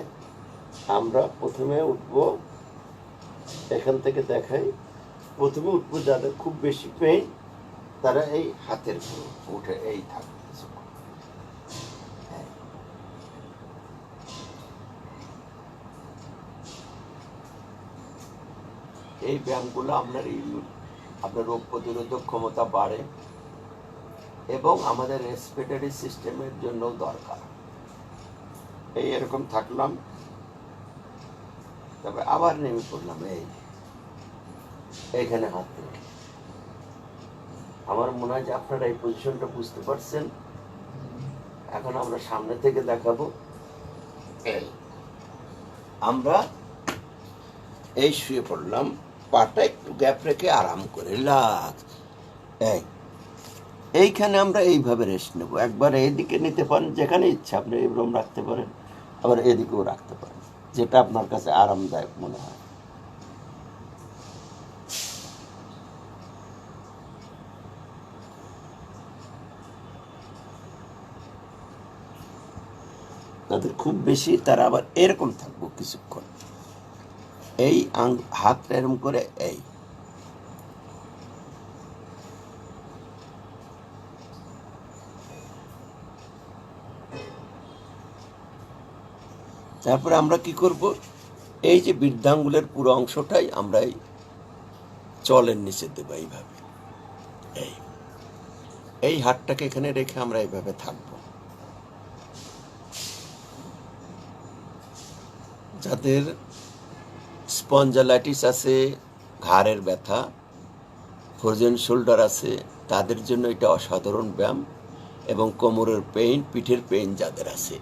আমরা প্রথমে উঠব। এখান থেকে দেখাই, প্রথমে উঠবো যাদের খুব বেশি পেইন তারা এই হাতের উঠে এই থাকবে। এই ব্যায়ামগুলো আপনার রোগ প্রতিরোধক ক্ষমতা বাড়ে এবং আমাদের রেসপিরেটরি সিস্টেমের জন্য দরকার। এই এরকম থাকলাম, তবে আবার নেমে পড়লাম। এইখানে হাত রেখে। আমার মনে হয় যে আপনারা এই পজিশনটা বুঝতে পারছেন। এখন আমরা সামনে থেকে দেখাবো। এই আমরা এই শুয়ে পড়লাম, পাটা একটু গ্যাপ রেখে আরাম করে লাগ। এইখানে আমরা এইভাবে রেস্ট নেব। একবার এইদিকে নিতে পারেন, যেখানে ইচ্ছা আপনি এইরকম রাখতে পারেন, আবার এদিকেও রাখতে পারেন, যেটা আপনার কাছে আরামদায়ক মনে হয়। তাদের খুব বেশি তারা আবার এরকম থাকবো কিছুক্ষণ। এই হাতটা এরকম করে এই তারপরে আমরা কি করব, এই যে বৃদ্ধাঙ্গুলের পুরো অংশটাই আমরা এই চলের নিচে দেব। এইভাবে এই হাতটাকে এখানে রেখে আমরা এইভাবে থাকব। যাদের স্পঞ্জালাইটিস আছে, ঘাড়ের ব্যথা, ফ্রোজেন শোল্ডার আছে, তাদের জন্য এটা অসাধারণ ব্যায়াম। এবং কোমরের পেইন, পিঠের পেইন যাদের আছে,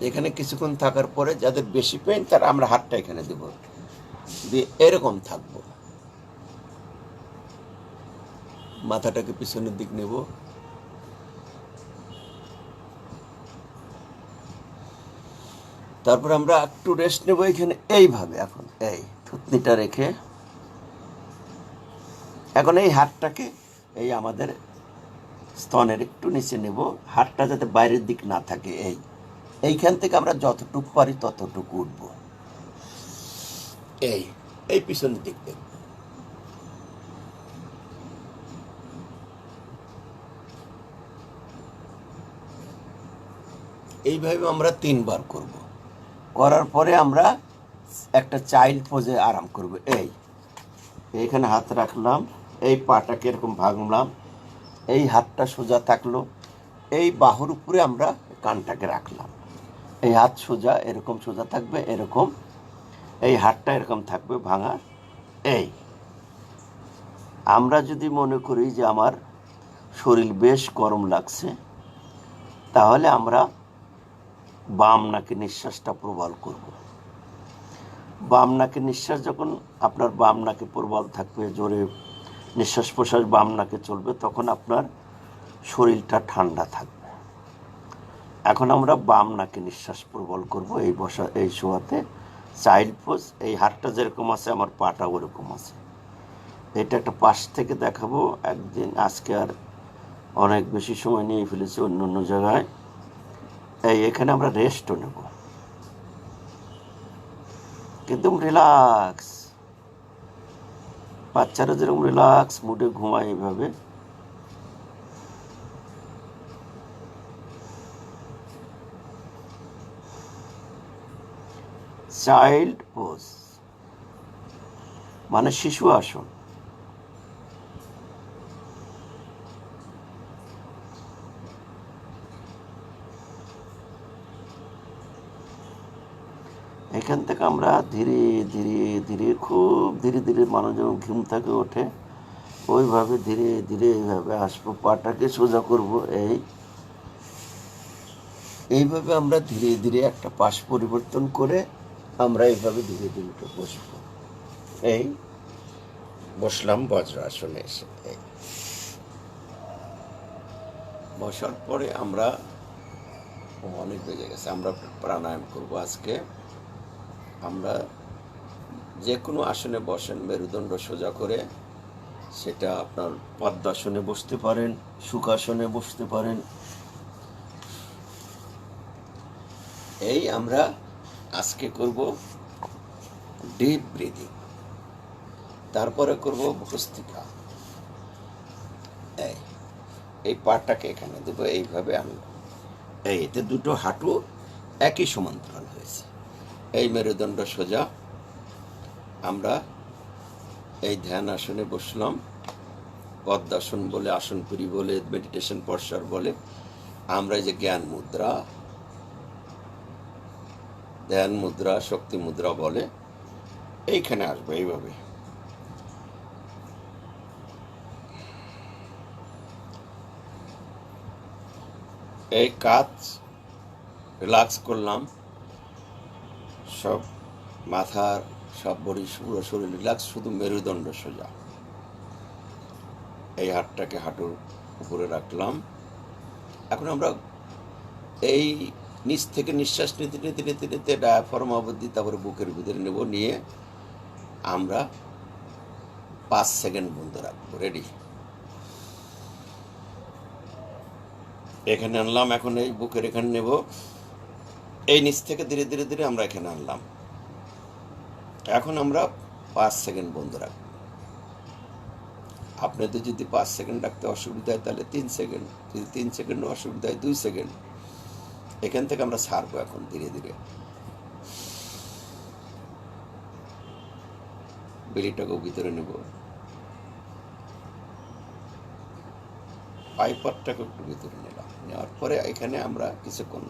এখানে কিছুক্ষণ থাকার পরে যাদের বেশি পেইন তারা আমরা হাতটা এখানে দেব, দিয়ে এরকম থাকবো। মাথাটাকে পিছনের দিক নেব। তারপর আমরা একটু রেস্ট নেব এখানে এইভাবে। এখন এই থুতনিটা রেখে এখন এই হাতটাকে এই আমাদের স্তনের একটু নিচে নেব। হাতটা যাতে বাইরের দিক না থাকে। এইখান থেকে আমরা যতটুকু পারি ততটুকু উঠবো। এই পিছনের দিক দেখব। এইভাবে আমরা 3 বার করব। করার পরে আমরা একটা চাইল্ড পোজে আরাম করব। এইখানে হাত রাখলাম, এই পাটাকে এরকম ভাঙলাম, এই হাতটা সোজা থাকলো, এই বাহুর উপরে আমরা কানটাকে রাখলাম। এই হাত সোজা, এরকম সোজা থাকবে, এরকম এই হাতটা এরকম থাকবে ভাঙা। আমরা যদি মনে করি যে আমার শরীর বেশ গরম লাগছে, তাহলে আমরা বাম নাকে নিঃশ্বাসটা প্রবল করব। বাম নাকে নিঃশ্বাস যখন আপনার বাম নাকে প্রবল থাকবে, জোরে নিঃশ্বাস প্রশ্বাস বাম নাকে চলবে, তখন আপনার শরীরটা ঠান্ডা থাকবে। এখন আমরা বাম নাকে নিঃশ্বাস প্রবল করব এই বসা এই শোয়াতে। চাইল্ড পোজ, এই হাতটা যেরকম আছে আমার পাটা ওরকম আছে। এটা একটা পাশ থেকে দেখাবো একদিন, আজকে আর অনেক বেশি সময় নিয়ে ফেলেছি অন্য অন্য জায়গায়। এখানে আমরা রেস্টও নেব, একদম রিল্যাক্স। বাচ্চারা যেরকম রিল্যাক্স মুডে ঘুমায় এইভাবে। চাইল্ড পোজ মানে শিশু আসন। এখান থেকে আমরা ধীরে ধীরে ধীরে, খুব ধীরে ধীরে মানুষ যখন ঘুম থেকে ওঠে ওইভাবে ধীরে ধীরে এইভাবে আসবো, পাটাকে সোজা করব। এইভাবে আমরা ধীরে ধীরে একটা পাশ পরিবর্তন করে আমরা এইভাবে ধীরে ধীরে উঠে বসবো। এই বসলাম বজ্রাসনে এসে। বসার পরে আমরা অনেক বেজে গেছে, আমরা প্রাণায়াম করব আজকে। আমরা যে কোনো আসনে বসেন মেরুদণ্ড সোজা করে, সেটা আপনার পদ্মাসনে বসতে পারেন, সুখাসনে বসতে পারেন। এই আমরা আজকে করব ডিপ ব্রিদিং, তারপরে করব ভস্ত্রিকা। এই পাটাকে এখানে দেবো, এইভাবে আনলাম। এতে দুটো হাঁটু একই সমান্তরাল হয়েছে। এই মেরুদণ্ড সোজা। আমরা এই ধ্যান আসনে বসলাম, পদ্মাসন বলে, আসনপুরি বলে, মেডিটেশন পশ্চার বলে। আমরা এই যে জ্ঞান মুদ্রা, ধ্যান মুদ্রা, শক্তি মুদ্রা বলে, এইখানে আসবো এইভাবে। এই কাজ রিল্যাক্স করলাম, সব মাথার সব বডি পুরো শরীর রিল্যাক্স, শুধু মেরুদণ্ড সোজা। এই হাতটাকে হাঁটুর উপরে রাখলাম। এখন আমরা এই নিচ থেকে নিঃশ্বাস নিতে নিতে নিতে নিতে ডায়াফ্রাম অবধি, তারপরে বুকের ভিতরে নেব, নিয়ে আমরা 5 সেকেন্ড বন্ধ রাখবো। রেডি? এখানে আনলাম, এখন এই বুকের এখানে নেব, এই নিচ থেকে ধীরে ধীরে ধীরে আমরা এখানে আনলাম। এখন আমরা 5 সেকেন্ড বন্ধ রাখবো। আপনাদের যদি 5 সেকেন্ড রাখতে অসুবিধা হয় তাহলে 3 সেকেন্ড, যদি 3 সেকেন্ড অসুবিধা হয় 2 সেকেন্ড। এখান থেকে আমরা ছাড়বো এখন ধীরে ধীরে। বেলিটাকেও ভিতরে নেব, পাইপারটাকে একটু ভিতরে নিলাম। নেওয়ার পরে এখানে আমরা কিছুক্ষণ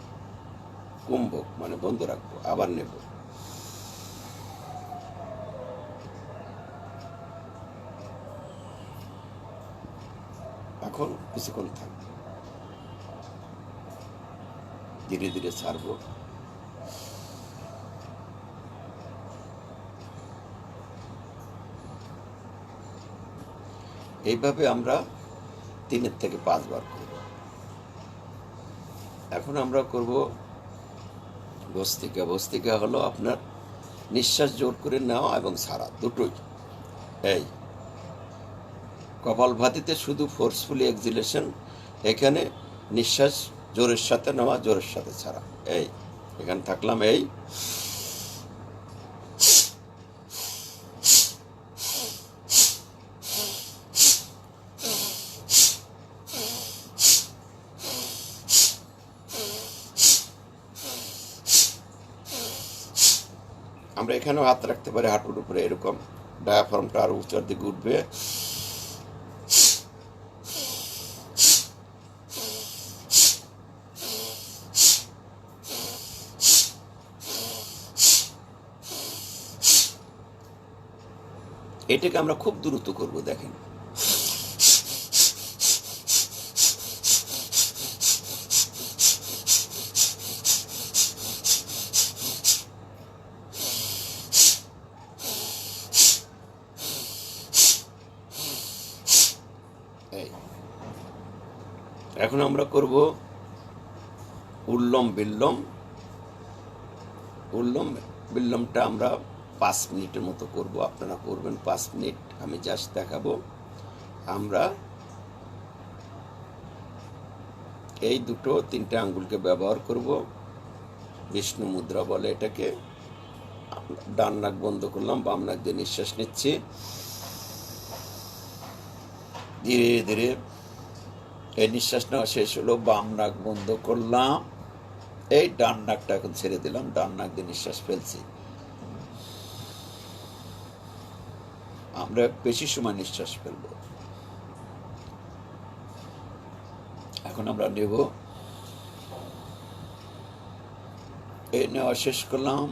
কুম্ভক মানে বন্ধ রাখবো, আবার নেব। এখন কিছুক্ষণ থাকবো, ধীরে ধীরে ছাড়বো। এইভাবে আমরা 3 থেকে 5 বার করব। এখন আমরা করব ভস্ত্রিকা। ভস্ত্রিকা হলো আপনার নিঃশ্বাস জোর করে নেওয়া এবং ছাড়া, দুটোই। এই কপালভাতিতে শুধু ফোর্সফুলি এক্সিলেশন, এখানে নিঃশ্বাস জোরের সাথে নেওয়া, জোরের সাথে ছাড়া। এই এখানে থাকলাম। এই আমরা এখানেও হাত রাখতে পারি হাঁটুর উপরে, এরকম ডায়াফ্রামটা আরো উঁচার দিকে উঠবে। এটাকে আমরা খুব দ্রুত করব, দেখেন। এখন আমরা করব উল্লম বিল্লম। উল্লম বিল্লমটা আমরা 5 মিনিটের মতো করব, আপনারা করবেন 5 মিনিট, আমি জাস্ট দেখাবো। আমরা এই দুটো 3টে আঙ্গুলকে ব্যবহার করব, বিষ্ণু মুদ্রা বলে এটাকে। ডান নাক বন্ধ করলাম, বাম নাক দিয়ে নিঃশ্বাস নিচ্ছি ধীরে ধীরে। এই নিঃশ্বাস নেওয়া শেষ হলো, বাম নাক বন্ধ করলাম, এই ডান নাকটা এখন ছেড়ে দিলাম, ডান নাক দিয়ে নিঃশ্বাস ফেলছি। আমরা বেশি সময় নিঃশ্বাস ফেলব। এখন আমরা নেব, এই নেওয়া শেষ করলাম,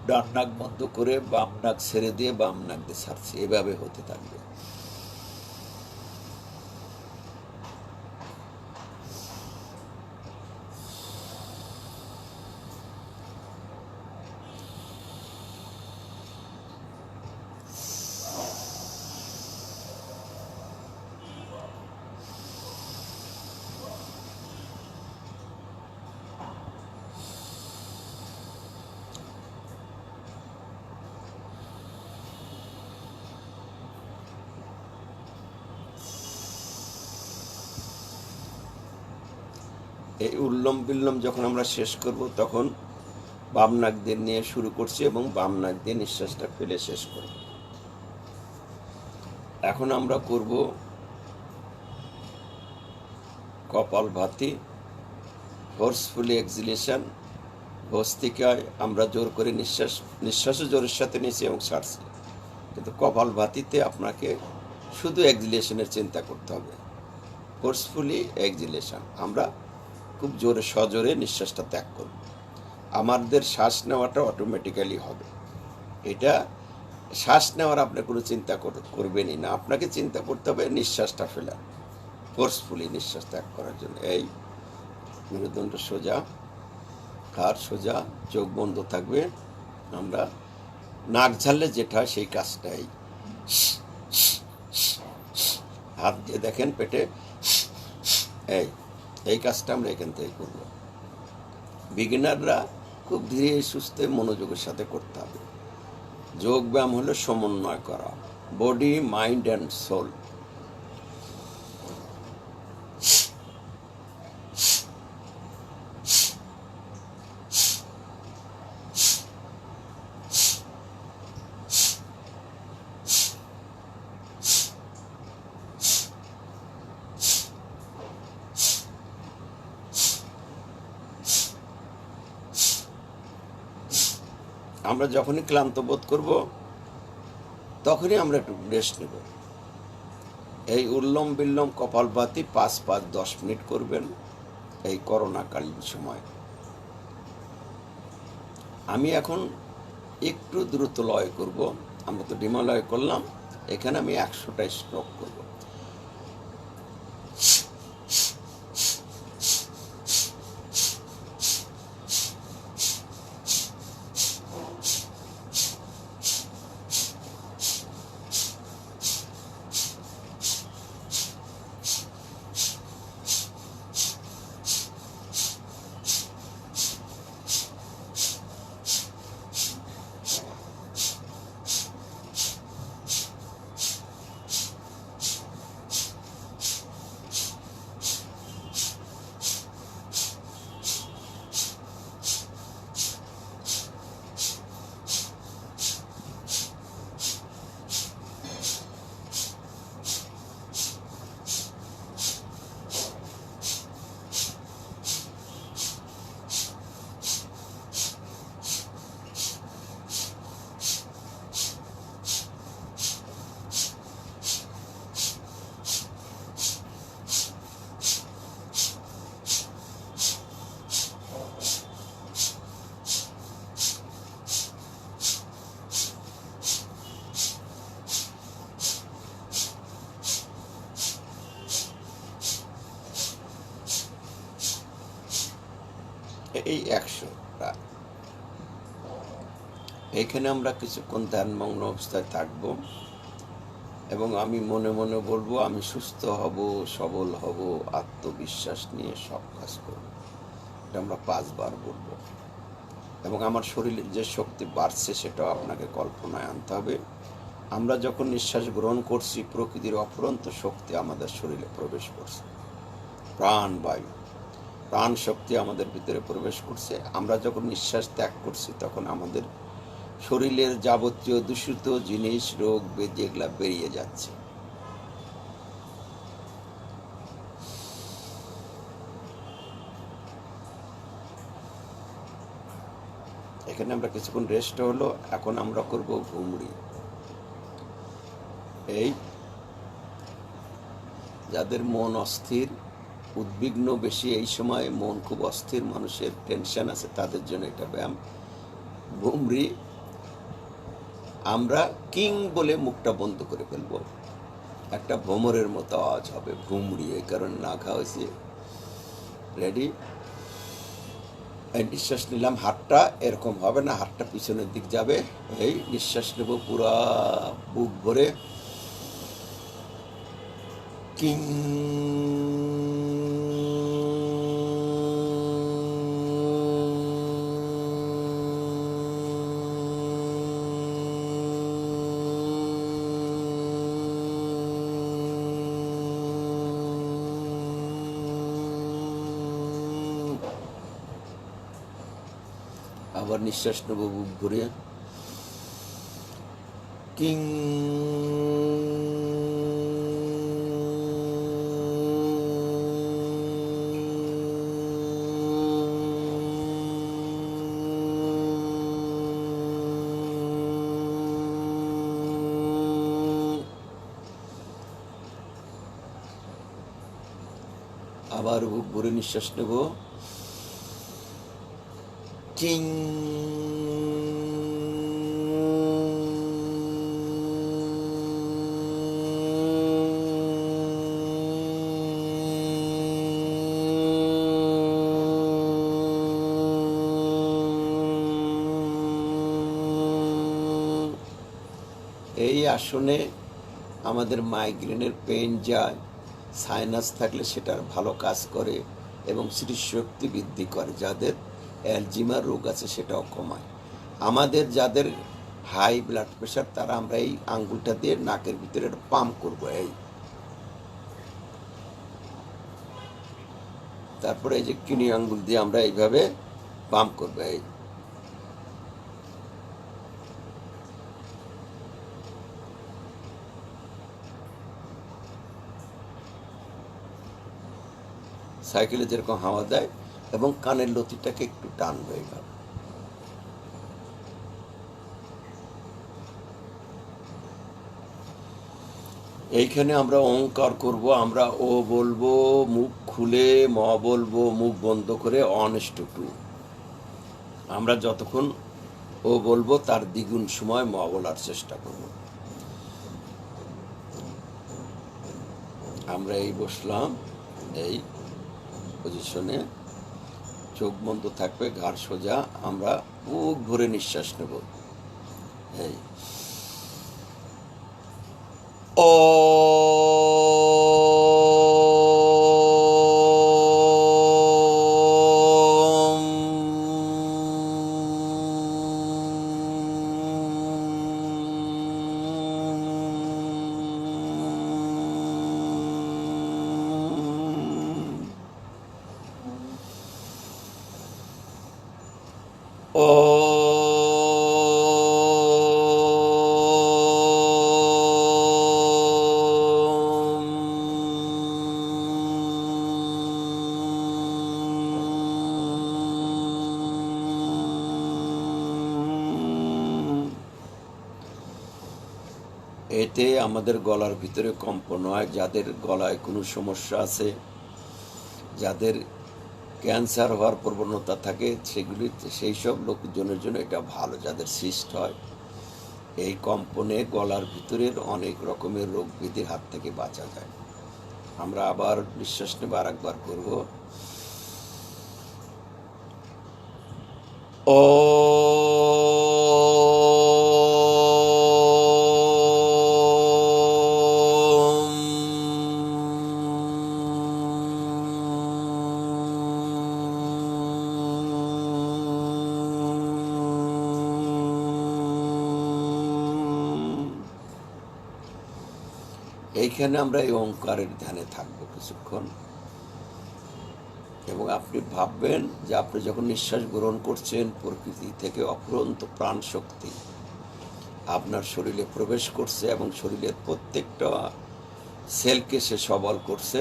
ডান নাক বন্ধ করে বাম নাক ছেড়ে দিয়ে বাম নাক দিয়ে ছাড়ছি। এভাবে হতে থাকবে। এই উল্লম বিল্লম যখন আমরা শেষ করব তখন বাম নাক দিয়ে নিয়ে শুরু করছি এবং বাম নাক দিয়ে নিঃশ্বাসটা ফেলে শেষ করব। এখন আমরা করব কপালভাতি, ফোর্সফুলি এক্সিলেশন। ভস্তিকায় আমরা জোর করে নিঃশ্বাসও জোরের সাথে নিয়েছি এবং ছাড়ছি, কিন্তু কপালভাতিতে আপনাকে শুধু এক্সিলেশনের চিন্তা করতে হবে। ফোর্সফুলি এক্সিলেশন, আমরা খুব জোরে সজোরে নিঃশ্বাসটা ত্যাগ করব। আমাদের শ্বাস নেওয়াটা অটোমেটিক্যালি হবে। এটা শ্বাস নেওয়ার আপনি কোনো চিন্তা করবেনই না, আপনাকে চিন্তা করতে হবে নিঃশ্বাসটা ফেলা, ফোর্সফুলি নিঃশ্বাস ত্যাগ করার জন্য। এই মেরুদণ্ড সোজা, ঘাড় সোজা, চোখ বন্ধ থাকবে। আমরা নাক ঝাড়লে যেটা হয় সেই কাজটাই, হাত দিয়ে দেখেন পেটে, এই কাজটা আমরা এখান থেকে করব। বিগিনাররা খুব ধীরে সুস্থে মনোযোগের সাথে করতে হবে। যোগ ব্যায়াম হলো সমন্বয় করা, বডি মাইন্ড অ্যান্ড সোল। আমরা যখনই ক্লান্ত বোধ করব তখনই আমরা একটু রেস্ট নেব। এই উল্লম বিল্লম কপালভাতি 5-5-10 মিনিট করবেন এই করোনাকালীন সময়। আমি এখন একটু দ্রুত লয় করব, আমরা তো ডিমালয় করলাম, এখানে আমি 100টা স্ট্রোক করব। এই 100টা, এখানে আমরা কিছুক্ষণ ধ্যানমগ্ন অবস্থায় থাকব এবং আমি মনে মনে বলবো আমি সুস্থ হব, সবল হব, আত্মবিশ্বাস নিয়ে সব কাজ করব। এটা আমরা 5 বার বলবো। এবং আমার শরীরের যে শক্তি বাড়ছে সেটাও আপনাকে কল্পনায় আনতে হবে। আমরা যখন নিঃশ্বাস গ্রহণ করছি, প্রকৃতির অফুরন্ত শক্তি আমাদের শরীরে প্রবেশ করছে, প্রাণবায়ু, প্রাণ শক্তি আমাদের ভিতরে প্রবেশ করছে। আমরা যখন নিঃশ্বাস ত্যাগ করছি তখন আমাদের শরীরের যাবতীয় দূষিত জিনিস, রোগ ব্যাধি এগুলা বেরিয়ে যাচ্ছে। এখানে আমরা কিছুক্ষণ রেস্ট হলো, এখন আমরা করব ঘুমড়ি। এই যাদের মন অস্থির, উদ্বিগ্ন বেশি, এই সময় মন খুব অস্থির, মানুষের টেনশন আছে, তাদের জন্য এটা ব্যায়াম ঘুমড়ি। আমরা কিং বলে মুখটা বন্ধ করে ফেলবো, একটা ভ্রমরের মতো আওয়াজ হবে ঘুমড়ি, এই কারণে না খাওয়া হয়েছে। রেডি? এই নিঃশ্বাস নিলাম, হাতটা এরকম হবে না, হাতটা পিছনের দিক যাবে। এই নিঃশ্বাস নেব পুরা বুক ভরে, কিং। আবার নিঃশ্বাস নেব বুক ভরে, কিং। আবার বুক ভরে নিঃশ্বাস নেব, কিং। এই আসনে আমাদের মাইগ্রেনের পেইন যায়, সাইনাস থাকলে সেটার ভালো কাজ করে এবং স্মৃতিশক্তি বৃদ্ধি করে। যাদের অ্যালজিমার রোগ আছে সেটাও কমায়। আমাদের যাদের হাই ব্লাড প্রেশার, তারা আমরা এই আঙ্গুলটা দিয়ে নাকের ভিতরে পাম্প করবো, এই তারপরে এই যে কিনি আঙ্গুল দিয়ে আমরা এইভাবে পাম্প করবো। এই সাইকেলে যেরকম হাওয়া দেয়, এবং কানের লতিটাকে একটু টানবো এইভাবে। এইখানে আমরা ওঙ্কার করব, আমরা ও বলবো মুখ খুলে, ম বলবো মুখ বন্ধ করে, 1:2। আমরা যতক্ষণ ও বলবো তার দ্বিগুণ সময় ম বলার চেষ্টা করব। আমরা এই বসলাম, এই পজিশনে, চোখ বন্ধ থাকবে, ঘাড় সোজা, আমরা বুক ভরে নিঃশ্বাস নেব। এই ও এতে আমাদের গলার ভিতরে কম্পন হয়। যাদের গলায় কোনো সমস্যা আছে, যাদের ক্যান্সার হওয়ার প্রবণতা থাকে, সেই সব লোকজনের জন্য এটা ভালো। যাদের সিস্ট হয়, এই কম্পনে গলার ভিতরের অনেক রকমের রোগ ব্যাধির হাত থেকে বাঁচা যায়। আমরা আবার নিঃশ্বাস নেব, আর একবার করবো, ও এইখানে আমরা এই ওঙ্কারের ধ্যানে থাকবো কিছুক্ষণ, এবং আপনি ভাববেন যে আপনি যখন নিঃশ্বাস গ্রহণ করছেন, প্রকৃতি থেকে অফুরন্ত প্রাণ শক্তি আপনার শরীরে প্রবেশ করছে এবং শরীরের প্রত্যেকটা সেলকে সে সবল করছে,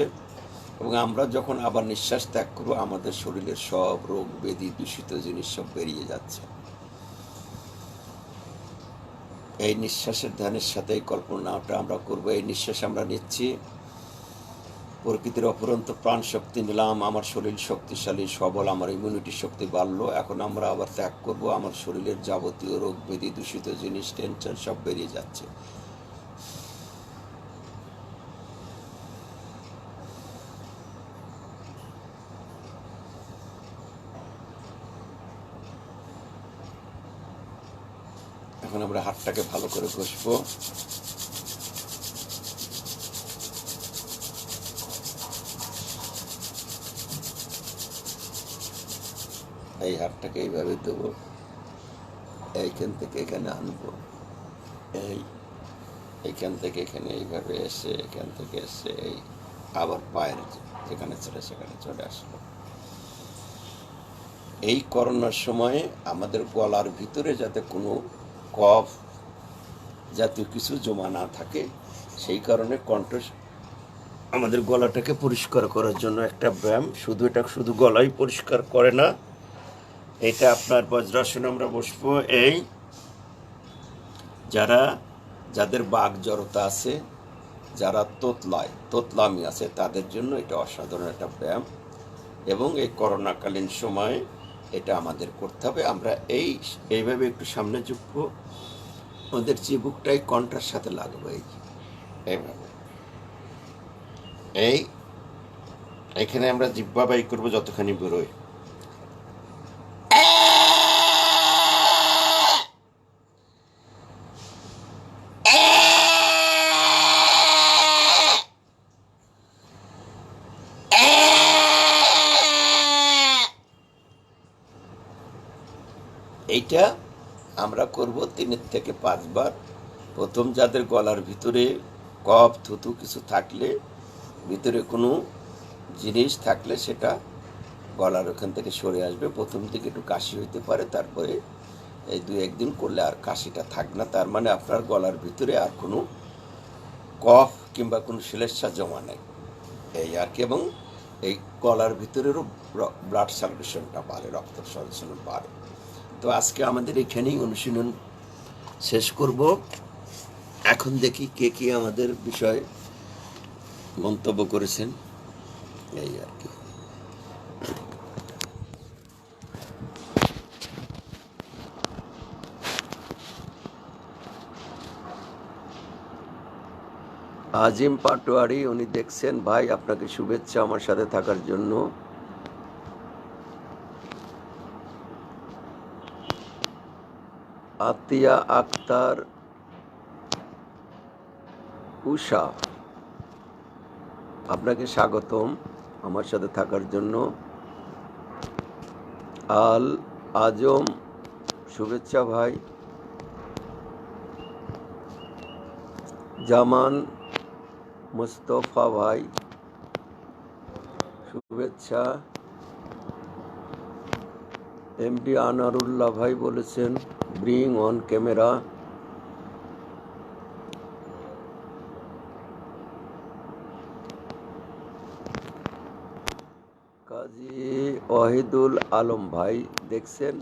এবং আমরা যখন আবার নিঃশ্বাস ত্যাগ করবো আমাদের শরীরের সব রোগ ব্যাধি দূষিত জিনিস সব বেরিয়ে যাচ্ছে। এই নিঃশ্বাসের ধ্যানের সাথে এই কল্পনাটা আমরা করবো। এই নিঃশ্বাস আমরা নিচ্ছি, প্রকৃতির অফুরন্ত প্রাণ শক্তি নিলাম, আমার শরীর শক্তিশালী সবল, আমার ইমিউনিটি শক্তি বাড়লো। এখন আমরা আবার ত্যাগ করব, আমার শরীরের যাবতীয় রোগ ব্যাধি দূষিত জিনিস টেনশন সব বেরিয়ে যাচ্ছে। এখন আমরা হাতটাকে ভালো করে ঘষবো। এই হাতটাকে এইভাবে দেবো, এইখান থেকে এখানে আনবো, এইখান থেকে এখানে এইভাবে এসে এখান থেকে এসে এই আবার পায়ের যেখানে ছিল সেখানে চলে আসলো। এই করোনার সময়ে আমাদের গলার ভিতরে যাতে কোনো কফ জাতীয় কিছু জমা না থাকে, সেই কারণে কণ্ঠ আমাদের গলাটাকে পরিষ্কার করার জন্য একটা ব্যায়াম। এটা শুধু গলাই পরিষ্কার করে না, এটা আপনার বজ্রাসনে আমরা বসবো। এই যাদের বাক জড়তা আছে, যারা তোতলামি আছে, তাদের জন্য এটা অসাধারণ একটা ব্যায়াম, এবং এই করোনাকালীন সময়ে এটা আমাদের করতে হবে। আমরা এইভাবে একটু সামনে ঝুঁকবো, আমাদের চিবুকটাই কণ্ঠার সাথে লাগবে, এইভাবে এইখানে আমরা জিহ্বা বাই করবো যতখানি বেরোয়। এইটা আমরা করব 3 থেকে 5 বার। প্রথম যাদের গলার ভিতরে কফ থুতু কিছু থাকলে, ভিতরে কোনো জিনিস থাকলে সেটা গলার ওখান থেকে সরে আসবে। প্রথম দিকে একটু কাশি হইতে পারে, তারপরে এই 2-1 দিন করলে আর কাশিটা থাক না, তার মানে আপনার গলার ভিতরে আর কোনো কফ কিংবা কোনো শ্লেষ্মা জমা নেই, এই আর কি। এবং এই গলার ভিতরেরও ব্লাড সার্কুলেশনটা বাড়ে, রক্ত সঞ্চালন বাড়ে। তো আজকে আমাদের এখানেই অনুশীলন শেষ করব। এখন দেখি কে কে আমাদের বিষয়ে মন্তব্য করেছেন, এই আর কি। আজিম পাটোয়ারি, উনি দেখছেন, ভাই আপনাকে শুভেচ্ছা আমার সাথে থাকার জন্য। আতিয়া আক্তার, উষা, আপনাকে স্বাগতম আমার সাথে থাকার জন্য। আল আজম, শুভেচ্ছা ভাই। জামান মুস্তফা ভাই, শুভেচ্ছা। এমডি আনারুল্লাহ ভাই বলেছেন ব্রিং অন ক্যামেরা। কাজী ওয়াহিদুল আলম ভাই দেখছেন,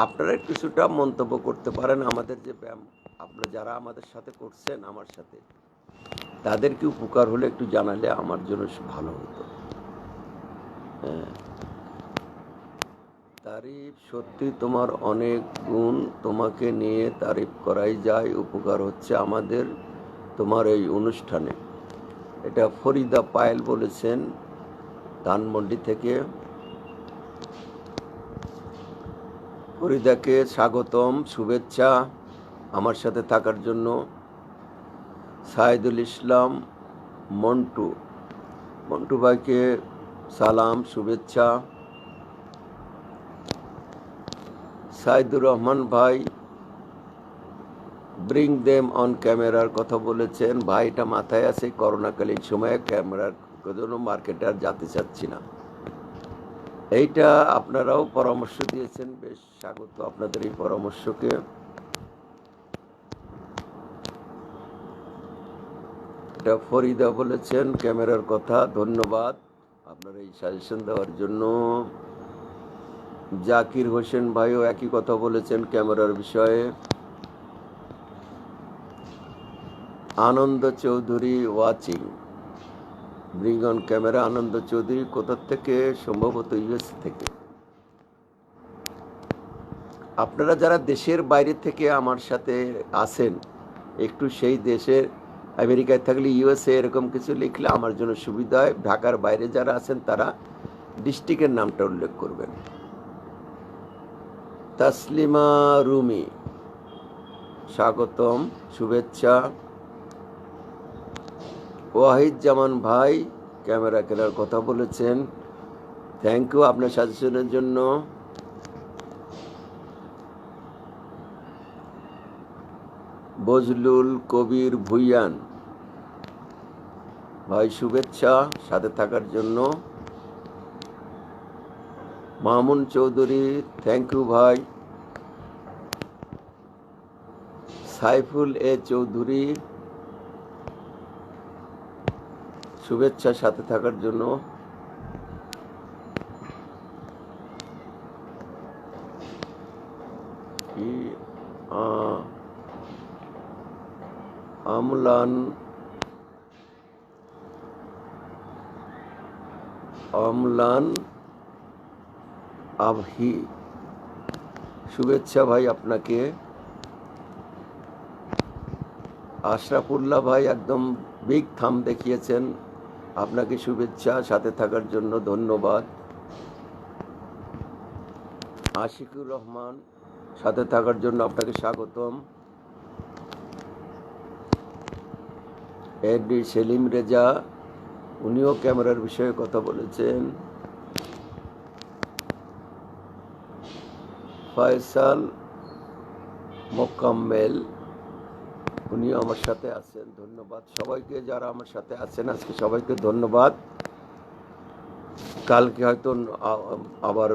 আপনারা কিছুটা মন্তব্য করতে পারেন। আমাদের যে ব্যায়াম আপনারা যারা আমাদের সাথে করছেন, আমার সাথে, তাদের কি উপকার হলে একটু জানালে আমার জন্য ভালো হতো। হ্যাঁ, তারিফ, সত্যি তোমার অনেক গুণ, তোমাকে নিয়ে তারিফ করাই যায়। উপকার হচ্ছে আমাদের তোমার এই অনুষ্ঠানে। এটা ফরিদা পায়েল বলেছেন ধানমন্ডি থেকে। ফরিদাকে স্বাগতম, শুভেচ্ছা আমার সাথে থাকার জন্য। সাইদুল ইসলাম মন্টু ভাইকে সালাম, শুভেচ্ছা। সাইদুর রহমান ভাই ব্রিং দেম অন ক্যামেরার কথা বলেছেন। ভাই, এটা মাথায় আছে, করোনাকালীন সময়ে ক্যামেরার জন্য মার্কেটে আর যেতে চাচ্ছি না। এইটা আপনারাও পরামর্শ দিয়েছেন, বেশ স্বাগত আপনাদের এই পরামর্শকে। এটা ফরিদা বলেছেন ক্যামেরার কথা, ধন্যবাদ আপনার এই সাজেশন দেওয়ার জন্য। জাকির হোসেন ভাইও একই কথা বলেছেন ক্যামেরার বিষয়ে। Anand Chowdhury watching, bring on camera. Anand Chowdhury কোথা থেকে? সম্ভবত ইউএস থেকে। আপনারা যারা দেশের বাইরে থেকে আমার সাথে আছেন, একটু সেই দেশের, আমেরিকায় থাকলে ইউএসএ এরকম কিছু লিখলে আমার জন্য সুবিধা হয়। ঢাকার বাইরে যারা আছেন তারা ডিস্ট্রিক্টের নামটা উল্লেখ করবেন। তাসলিমা রুমি, স্বাগতম, শুভেচ্ছা। ওয়াহিদ জামান ভাই ক্যামেরা কেনার কথা বলেছেন, থ্যাংক ইউ আপনার সাজেশনের জন্য। বজলুল কবির ভুইয়ান ভাই, শুভেচ্ছা সাথে থাকার জন্য। মামুন চৌধুরী, থ্যাংক ইউ ভাই। সাইফুল এ চৌধুরী, শুভেচ্ছা সাথে থাকার জন্য। আমলান আবহি, শুভেচ্ছা ভাই আপনাকে। আশরাফুল্লাহ ভাই একদম বিগ থাম দেখিয়েছেন, আপনাকে শুভেচ্ছা সাথে থাকার জন্য, ধন্যবাদ। আশিকুর রহমান, সাথে থাকার জন্য আপনাকে স্বাগতম। এডি সেলিম রেজা, উনিও ক্যামেরার বিষয়ে কথা বলেছেন। ফয়সাল মোকাম্মেল, উনিও আমার সাথে আছেন, ধন্যবাদ সবাইকে যারা আমার সাথে আছেন আজকে, সবাইকে ধন্যবাদ। কালকে হয়তো আবার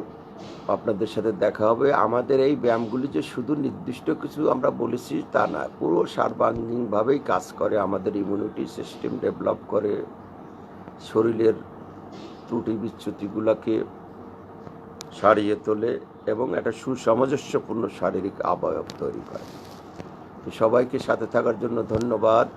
আপনাদের সাথে দেখা হবে। আমাদের এই ব্যায়ামগুলি যে শুধু নির্দিষ্ট কিছু আমরা বলেছি তা না, পুরো সার্বাঙ্গীনভাবেই কাজ করে, আমাদের ইমিউনিটি সিস্টেম ডেভেলপ করে, শরীরের ত্রুটি বিচ্যুতিগুলোকে সারিয়ে তোলে এবং একটা সুসামঞ্জস্যপূর্ণ শারীরিক অবয়ব তৈরি করে। সবাইকে সাথে থাকার জন্য ধন্যবাদ।